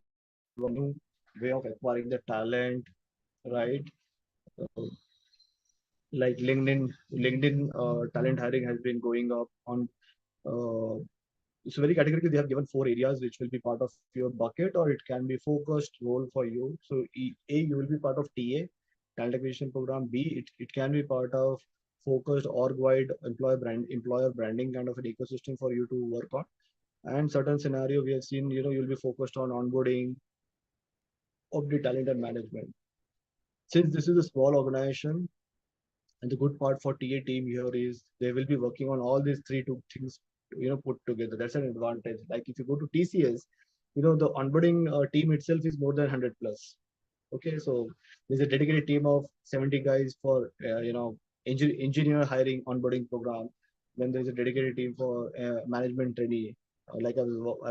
one new way of acquiring the talent, right? Like LinkedIn talent hiring has been going up on So very categorically, they have given 4 areas which will be part of your bucket, or it can be focused role for you. So A, you will be part of TA, talent acquisition program. B, it can be part of focused org-wide employer branding kind of an ecosystem for you to work on. And certain scenario we have seen, you'll be focused on onboarding of the talent and management. Since this is a small organization, and the good part for TA team here is they will be working on all these things, put together. That's an advantage. Like if you go to TCS, the onboarding team itself is more than 100 plus. Okay, so there's a dedicated team of 70 guys for engineer hiring onboarding program. Then there's a dedicated team for management trainee. Like I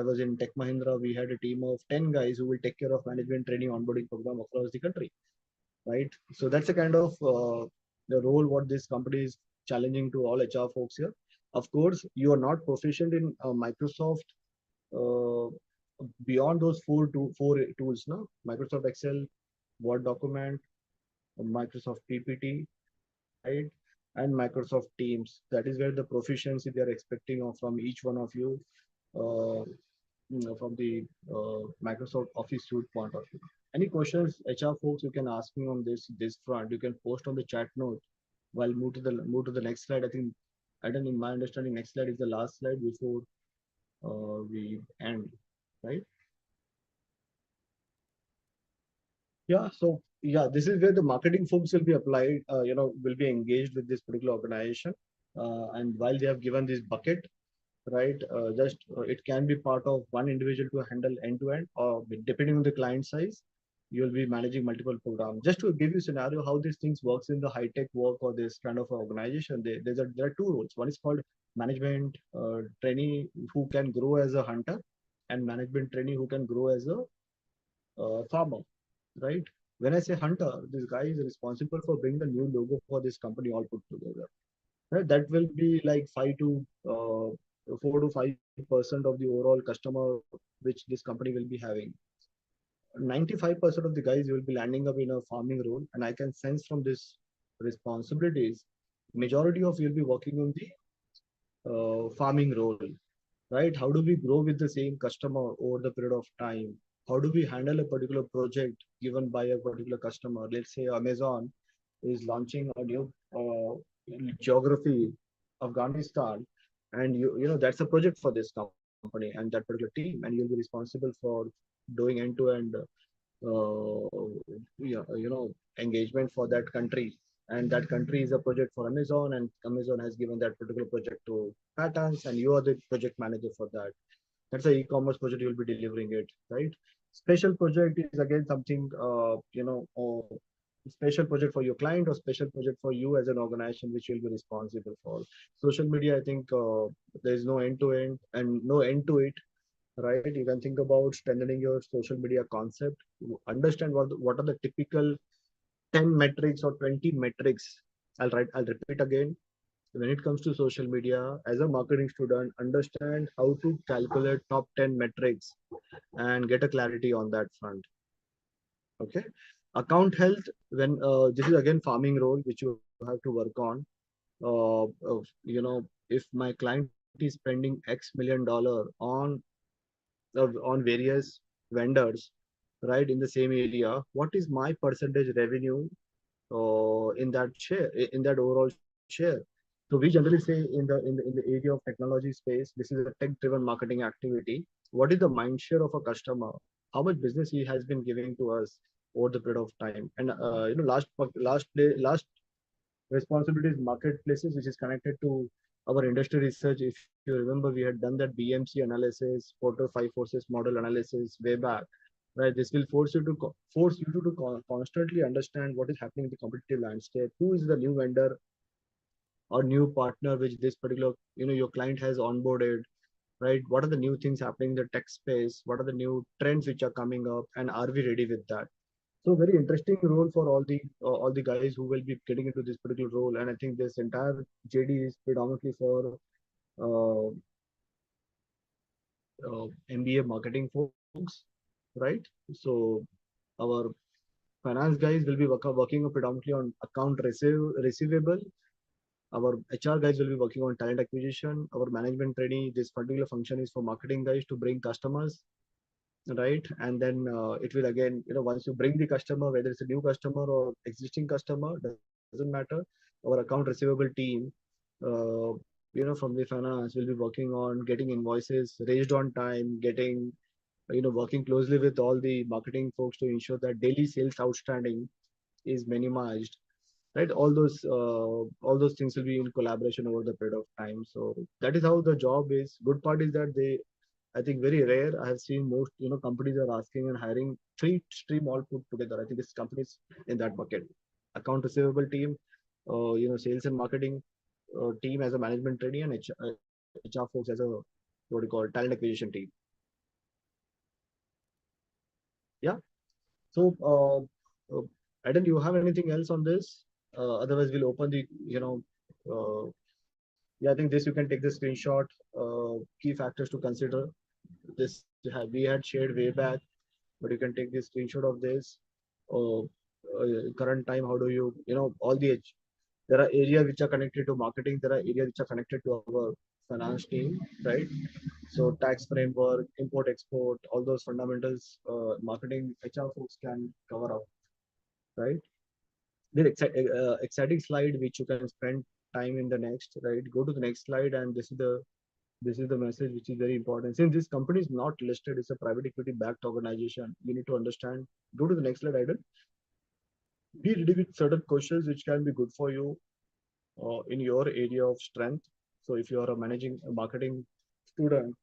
was in Tech Mahindra, we had a team of 10 guys who will take care of management training onboarding program across the country, right? So that's a kind of the role what this company is challenging to all HR folks here. Of course, you are not proficient in Microsoft beyond those four tools, no? Microsoft Excel, Word document, Microsoft PPT, right? And Microsoft Teams. That is where the proficiency they are expecting from each one of you, from the Microsoft Office suite point of view. Any questions, HR folks, you can ask me on this front. You can post on the chat note. While move to the next slide. I think, in my understanding, next slide is the last slide before we end, right? Yeah, so yeah, this is where the marketing folks will be applied, will be engaged with this particular organization. And while they have given this bucket, right, it can be part of one individual to handle end to end, or depending on the client size, you'll be managing multiple programs. Just to give you a scenario how these things works in the high tech work or this kind of organization, there are two roles. One is called management trainee who can grow as a hunter, and management trainee who can grow as a farmer, right? When I say hunter, this guy is responsible for bringing the new logo for this company all put together. Right? That will be like 4 to 5% of the overall customer which this company will be having. 95% of the guys will be landing up in a farming role, and I can sense from this responsibilities, majority of you will be working on the farming role, right? How do we grow with the same customer over the period of time? How do we handle a particular project given by a particular customer? Let's say Amazon is launching a new geography, Afghanistan, and that's a project for this company and that particular team, and you'll be responsible for doing end-to-end engagement for that country. And that country is a project for Amazon, and Amazon has given that particular project to Patterns, and you are the project manager for that. That's an e-commerce project, you'll be delivering it, right? Special project is again something, or special project for your client or special project for you as an organization, which you'll be responsible for. Social media, I think there's no end to end and no end to it, right? You can think about strengthening your social media concept, understand what are the typical 10 metrics or 20 metrics. I'll repeat again. When it comes to social media, as a marketing student, understand how to calculate top 10 metrics and get a clarity on that front. Okay. Account health, when this is again farming role, which you have to work on. If my client is spending X $million on various vendors, right, in the same area, what is my percentage revenue in that share, in that overall share? So we generally say in the area of technology space, this is a tech-driven marketing activity. What is the mind share of a customer? How much business he has been giving to us over the period of time? And last responsibility is marketplaces, which is connected to our industry research. If you remember, we had done that BMC analysis, Porter 5 Forces model analysis way back. Right, this will force you to constantly understand what is happening in the competitive landscape. Who is the new vendor or new partner which this particular your client has onboarded, right? What are the new things happening in the tech space? What are the new trends which are coming up, and are we ready with that? So very interesting role for all the guys who will be getting into this particular role. And I think this entire JD is predominantly for MBA marketing folks, right? So our finance guys will be working predominantly on account receivable, Our HR guys will be working on talent acquisition. Our management trainee, this particular function is for marketing guys to bring customers, right? And then it will again, once you bring the customer, whether it's a new customer or existing customer, doesn't matter. Our account receivable team, from the finance will be working on getting invoices raised on time, getting, working closely with all the marketing folks to ensure that daily sales outstanding is minimized, right? All those things will be in collaboration over the period of time. So that is how the job is. Good part is that I think very rare. I have seen most, companies are asking and hiring three stream all put together. I think this company is in that bucket. Account receivable team, sales and marketing team as a management trainee, and HR folks as a, what do you call, talent acquisition team. Yeah. So, Adam, do you have anything else on this? Otherwise, we'll open the, yeah, I think this you can take the screenshot. Key factors to consider. This we had shared way back, but you can take the screenshot of this. Current time, how do you, all the there are areas which are connected to marketing. There are areas which are connected to our finance team, right? So tax framework, import, export, all those fundamentals, marketing, HR folks can cover up, right? The exciting slide which you can spend time in the next, right? Go to the next slide, and this is the message which is very important. Since this company is not listed, it's a private equity backed organization. You need to understand. Go to the next slide, Aiden. Be ready with certain questions which can be good for you in your area of strength. So if you are a marketing student,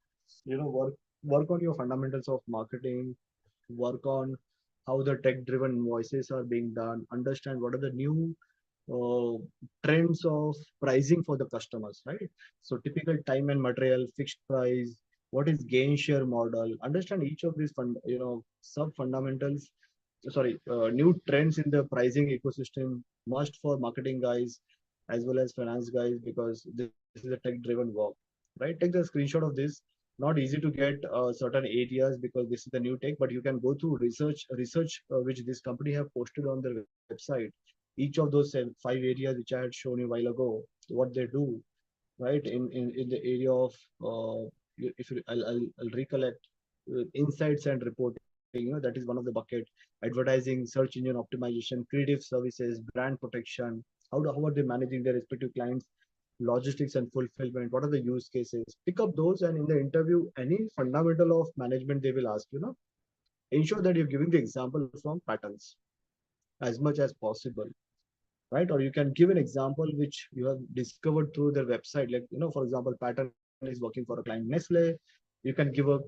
work on your fundamentals of marketing, work on how the tech-driven invoices are being done, understand what are the new trends of pricing for the customers, right? So typical time and material, fixed price, what is gain share model, understand each of these sub fundamentals, new trends in the pricing ecosystem must for marketing guys as well as finance guys, because this is a tech-driven work, right? Take the screenshot of this. Not easy to get certain areas because this is the new tech, but you can go through research which this company have posted on their website. Each of those 5 areas which I had shown you a while ago, what they do, right? In the area of I'll recollect insights and reporting. That is one of the bucket. Advertising, search engine optimization, creative services, brand protection. How are they managing their respective clients? Logistics and fulfillment. What are the use cases? Pick up those, and in the interview, any fundamental of management they will ask. Ensure that you're giving the example from patterns as much as possible, right? Or you can give an example which you have discovered through their website. Like, for example, pattern is working for a client Nestle. You can give a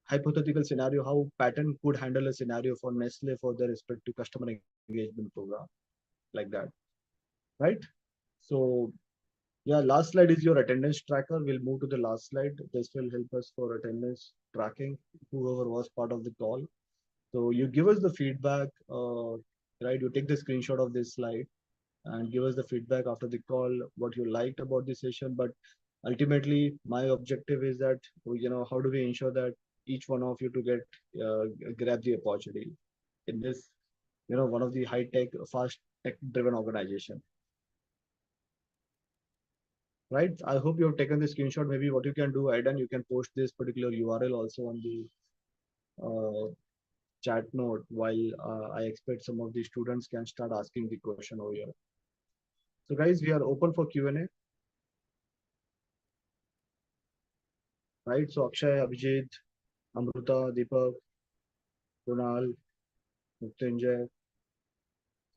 hypothetical scenario how pattern could handle a scenario for Nestle for their respective customer engagement program, like that, right? So yeah, last slide is your attendance tracker. We'll move to the last slide. This will help us for attendance tracking, whoever was part of the call. So you give us the feedback, right? You take the screenshot of this slide and give us the feedback after the call, what you liked about the session. But ultimately, my objective is that, how do we ensure that each one of you to grab the opportunity in this, one of the high tech, fast tech driven organization. Right. I hope you have taken the screenshot. Maybe what you can do, Aidan, you can post this particular URL also on the chat note while I expect some of the students can start asking the question over here. So guys, we are open for Q&A. Right. So Akshay, Abhijit, Amruta, Deepak, Kunal, Mrityunjay.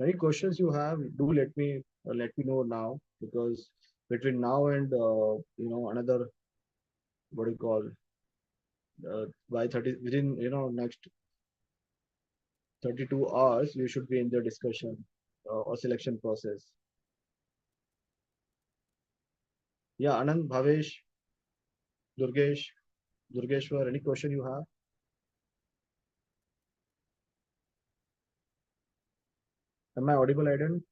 Any questions you have, do let me know now, because between now and another, what do you call, by 30 within next 32 hours, you should be in the discussion or selection process. Yeah, Anand, Bhavesh, Durgeshwar, any question you have? Am I audible, Aidan?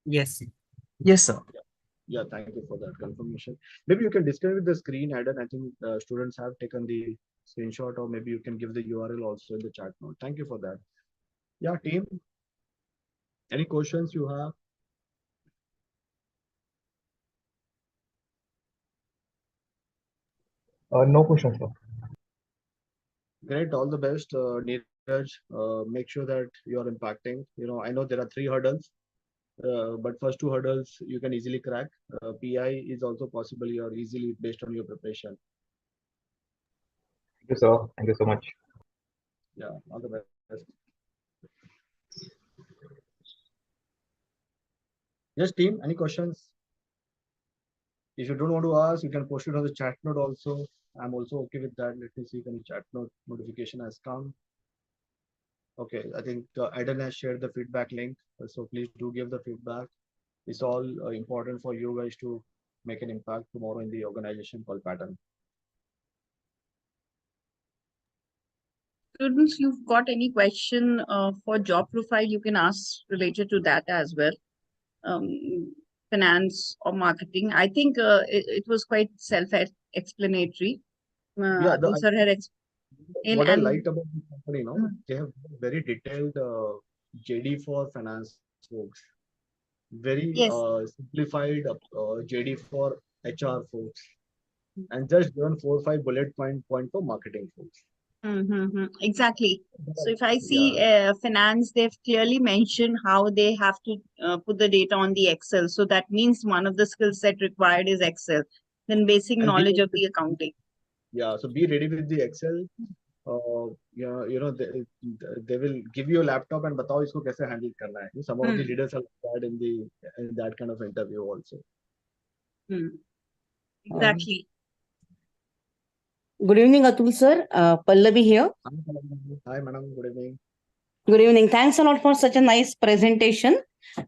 Yes. Yes, sir. Yeah, thank you for that confirmation. Maybe you can discuss with the screen, Aidan. I think students have taken the screenshot, or maybe you can give the URL also in the chat note. Thank you for that. Yeah, team. Any questions you have? No questions, sir. Great, all the best, Neeraj. Make sure that you are impacting. I know there are 3 hurdles, but first 2 hurdles you can easily crack. PI is also possible here easily based on your preparation. Thank you, sir. Thank you so much. Yeah, all the best. Yes, team, any questions? If you don't want to ask, you can post it on the chat note also. I'm also okay with that. Let me see if any chat note notification has come. Okay, I think Aidan has shared the feedback link. So please do give the feedback. It's all important for you guys to make an impact tomorrow in the organization called Pattern. Students, you've got any question for job profile, you can ask related to that as well. Finance or marketing. I think it was quite self-explanatory. Yeah, Atul sir had explained, what I and liked about the company, they have very detailed JD for finance folks, very yes, simplified JD for HR folks, and just given 4 or 5 bullet point for marketing folks. exactly. So if I see finance, they've clearly mentioned how they have to put the data on the Excel. So that means one of the skill set required is Excel. Then basic And knowledge of the accounting. Yeah, so be ready with the Excel. They will give you a laptop and batao isko kaise handle karna hai. Some of the leaders are required in that kind of interview also. Exactly. Good evening, Atul sir. Pallavi here. Hi, madam. Good evening. Good evening. Thanks a lot for such a nice presentation.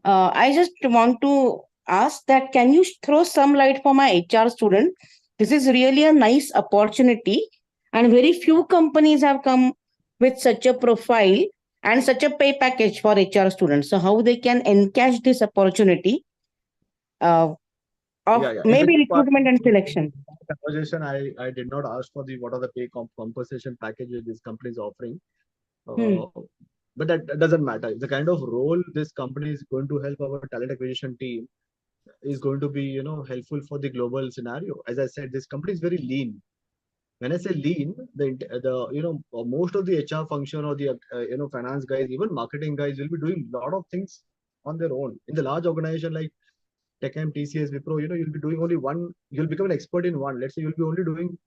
I just want to ask that can you throw some light for my HR student? This is really a nice opportunity, and very few companies have come with such a profile and such a pay package for HR students. So how they can encash this opportunity of maybe recruitment and selection? Conversation, I did not ask for what are the pay compensation packages this company is offering. But that doesn't matter. The kind of role this company is going to help our talent acquisition team is going to be, helpful for the global scenario. As I said, this company is very lean. When I say lean, most of the HR function or the finance guys, even marketing guys will be doing a lot of things on their own. In the large organization like TechM, TCS, Wipro, you'll be doing only one. You'll become an expert in one. Let's say you'll be only doing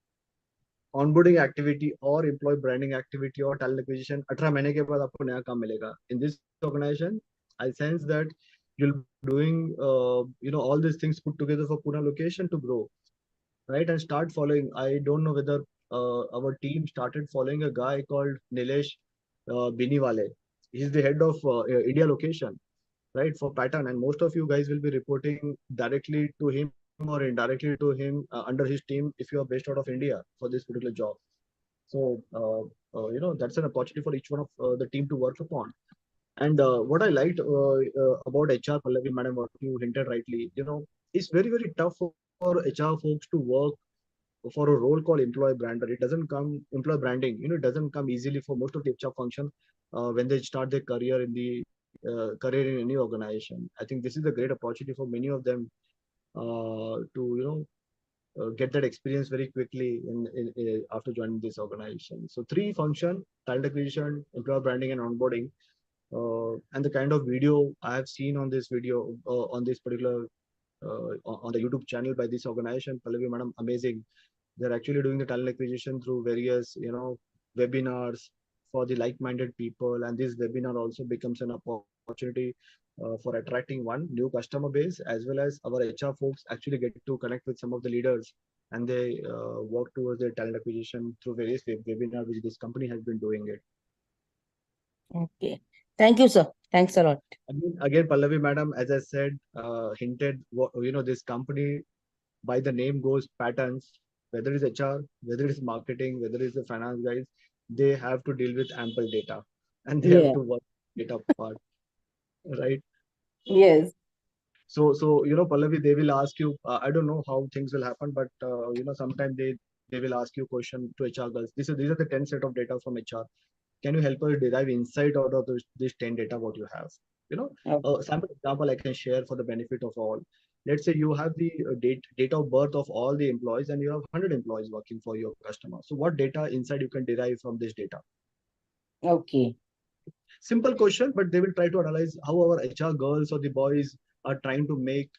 onboarding activity or employee branding activity or talent acquisition. 18 महीने के बाद आपको नया काम मिलेगा. In this organization, I sense that you'll be doing all these things put together for Pune location to grow, right? And start following. I don't know whether our team started following a guy called Nilesh Biniwale. He's the head of India location, right, for Pattern, and most of you guys will be reporting directly to him or indirectly to him under his team if you are based out of India for this particular job. So that's an opportunity for each one of the team to work upon. And what I liked about HR, Pallavi madam, what you hinted rightly, it's very, very tough for HR folks to work for a role called employee brander. It doesn't come, employee branding, it doesn't come easily for most of the HR function when they start their career in any organization. I think this is a great opportunity for many of them to get that experience very quickly after joining this organization. So 3 function: talent acquisition, employer branding, and onboarding. And the kind of video I have seen on this video on this particular on the YouTube channel by this organization, Pallavi madam, amazing. They're actually doing the talent acquisition through various webinars for the like-minded people, and this webinar also becomes an opportunity for attracting one new customer base, as well as our HR folks actually get to connect with some of the leaders, and they work towards their talent acquisition through various webinars which this company has been doing it. Okay, thank you, sir. Thanks a lot. Again, Pallavi madam, as I said, hinted, this company by the name goes Patterns. Whether it's HR, whether it's marketing, whether it's the finance guys, they have to deal with ample data, and they have to work data part, right? Yes. So Pallavi, they will ask you. I don't know how things will happen, but sometimes they will ask you a question to HR girls. These are the 10 set of data from HR. Can you help us derive insight out of this 10 data what you have? A sample example I can share for the benefit of all. Let's say you have the date of birth of all the employees and you have 100 employees working for your customer. So what data inside you can derive from this data? Okay. Simple question, but they will try to analyze how our HR girls or the boys are trying to make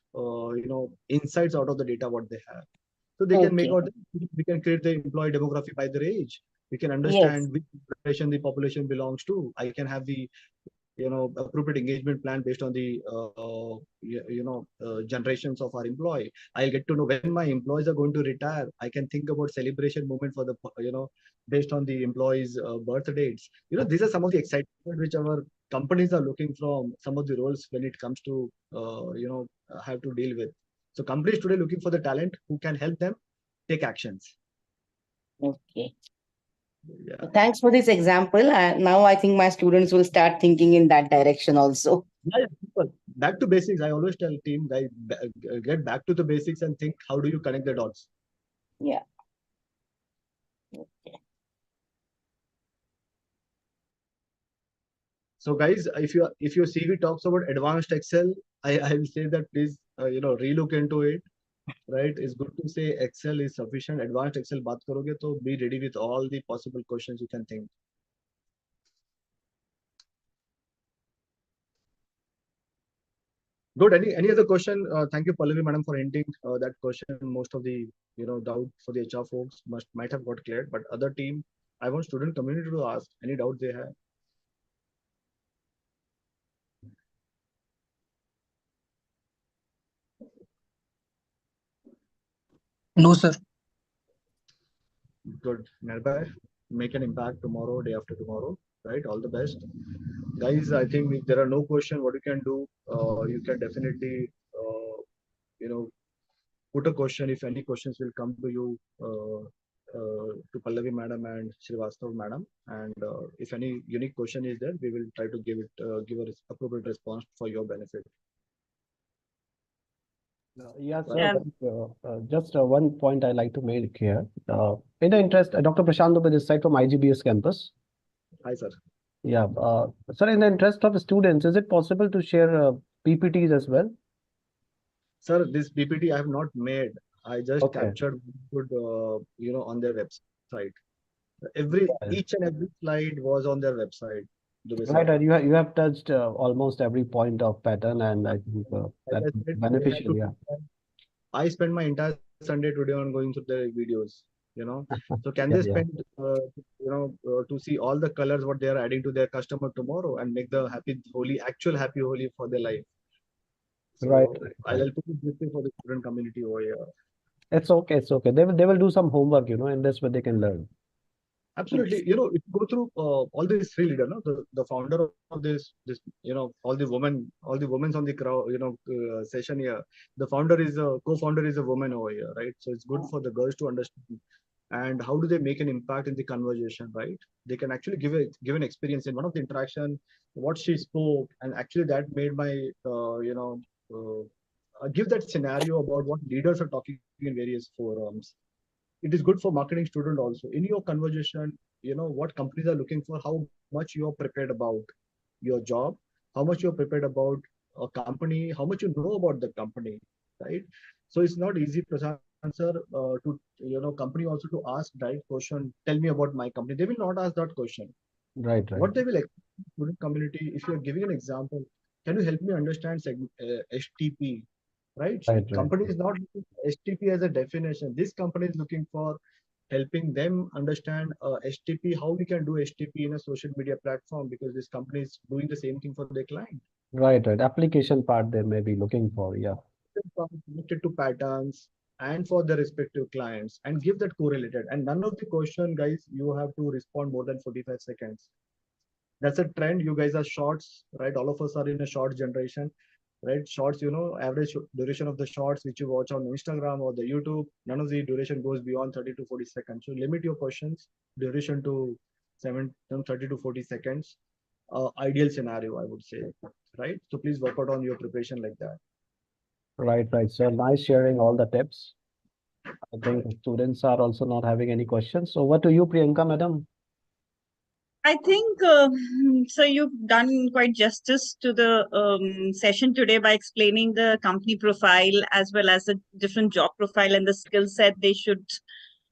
insights out of the data what they have. So they can make Okay. out, we can create the employee demography by their age. We can Yes. understand which generation the population belongs to. I can have the appropriate engagement plan based on the generations of our employee. I'll get to know when my employees are going to retire. I can think about celebration moment for the based on the employees birth dates. These are some of the excitement which our companies are looking from some of the roles when it comes to have to deal with. So companies today looking for the talent who can help them take actions. Okay. Yeah. Thanks for this example. Now I think my students will start thinking in that direction also. Yeah, simple. Back to basics. I always tell team guys, get back to the basics and think how do you connect the dots. Yeah. Okay. So guys, if your CV talks about advanced Excel, I will say that please relook into it. Right? It's good to say Excel is sufficient. Advanced Excel baat karoge to be ready with all the possible questions you can think. Good. Any other question? Thank you, Pallavi madam, for ending that question. Most of the doubt for the HR folks might have got cleared, but other team, I want student community to ask any doubt they have. No, sir. Good. Nirbhay, make an impact tomorrow, day after tomorrow. Right? All the best. Guys, I think if there are no questions, what you can do, you can definitely, put a question. If any questions will come to you, to Pallavi madam and Srivastav madam. And if any unique question is there, we will try to give an appropriate response for your benefit. Yes, Yeah. just one point I like to make here. In the interest, Dr. Prashant Dubey this side from IGBS campus. Hi, sir. Yeah, sir, in the interest of the students, is it possible to share PPTs as well? Sir, this PPT I have not made. I just Okay. captured good, on their website. Each and every slide was on their website. Dubey sir. Right, you have touched almost every point of pattern, and I think Like I that's said, they have beneficial. to- Yeah. I spend my entire Sunday today on going through the videos. So can Yeah, they yeah. spend, to see all the colors what they are adding to their customer tomorrow and make the actual happy Holi for their life. So Right. I'll put it this way for the student community over here. It's okay. It's okay. They will do some homework, and that's where they can learn. Absolutely. If you go through all these three leaders, the founder of this, all the women on the crowd, session here. The co-founder is a woman over here, right? So it's good for the girls to understand. And how do they make an impact in the conversation, right? They can actually give an experience in one of the interaction, what she spoke, and actually that made my, give that scenario about what leaders are talking in various forums. It is good for marketing student also. In your conversation, what companies are looking for, how much you are prepared about your job, how much you're prepared about a company, how much you know about the company, right? So it's not easy, Prashant sir, to company also to ask right question. Tell me about my company. They will not ask that question. Right. What they will expect student community, if you are giving an example, can you help me understand STP? Right? Right. Company is not looking for STP as a definition. This company is looking for helping them understand STP, how we can do STP in a social media platform, because this company is doing the same thing for their client. Right. Application part they may be looking for. Yeah. Connected to patterns and for the respective clients, and give that correlated. And none of the question, guys, you have to respond more than 45 seconds. That's a trend. You guys are shorts, right? All of us are in a short generation, right? Shorts, average duration of the shorts which you watch on Instagram or the YouTube, none of the duration goes beyond 30 to 40 seconds. So limit your questions duration to 30 to 40 seconds. Ideal scenario, I would say, right? So please work out on your preparation like that. Right. So nice sharing all the tips. I think students are also not having any questions. So over to you, Priyanka, madam. I think so. You've done quite justice to the session today by explaining the company profile as well as the different job profile and the skill set they should,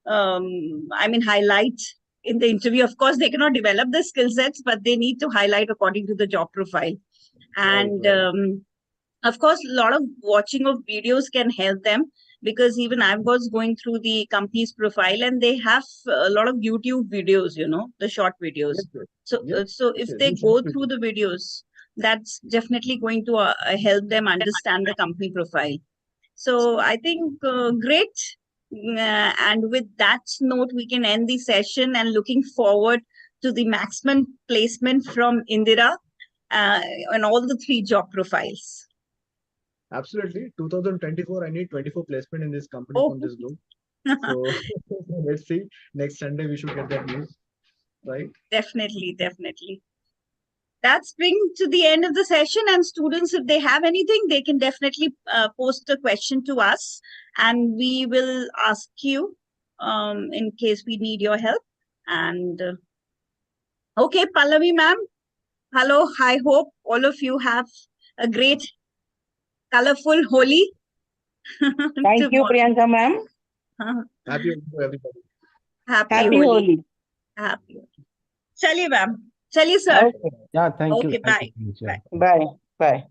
highlight in the interview. Of course, they cannot develop the skill sets, but they need to highlight according to the job profile. And of course, a lot of watching of videos can help them, because even I was going through the company's profile and they have a lot of YouTube videos, the short videos. So if they go through the videos, that's definitely going to help them understand the company profile. So I think great. And with that note, we can end the session and looking forward to the maximum placement from Indira on all the 3 job profiles. Absolutely. 2024, I need 24 placement in this company from this group. So let's see. Next Sunday, we should get that news, right? Definitely. That's bring to the end of the session. And students, if they have anything, they can definitely post a question to us, and we will ask you in case we need your help. And okay, Pallavi ma'am. Hello. I hope all of you have a great, colorful Holi. Thank you, Priyanka ma'am. Happy Holi to everybody. Happy Holi. Happy Holi. Chaliye ma'am. Chaliye sir. Okay. Yeah, thank you. Okay, Thank you, bye. Priyanka. Bye. Bye.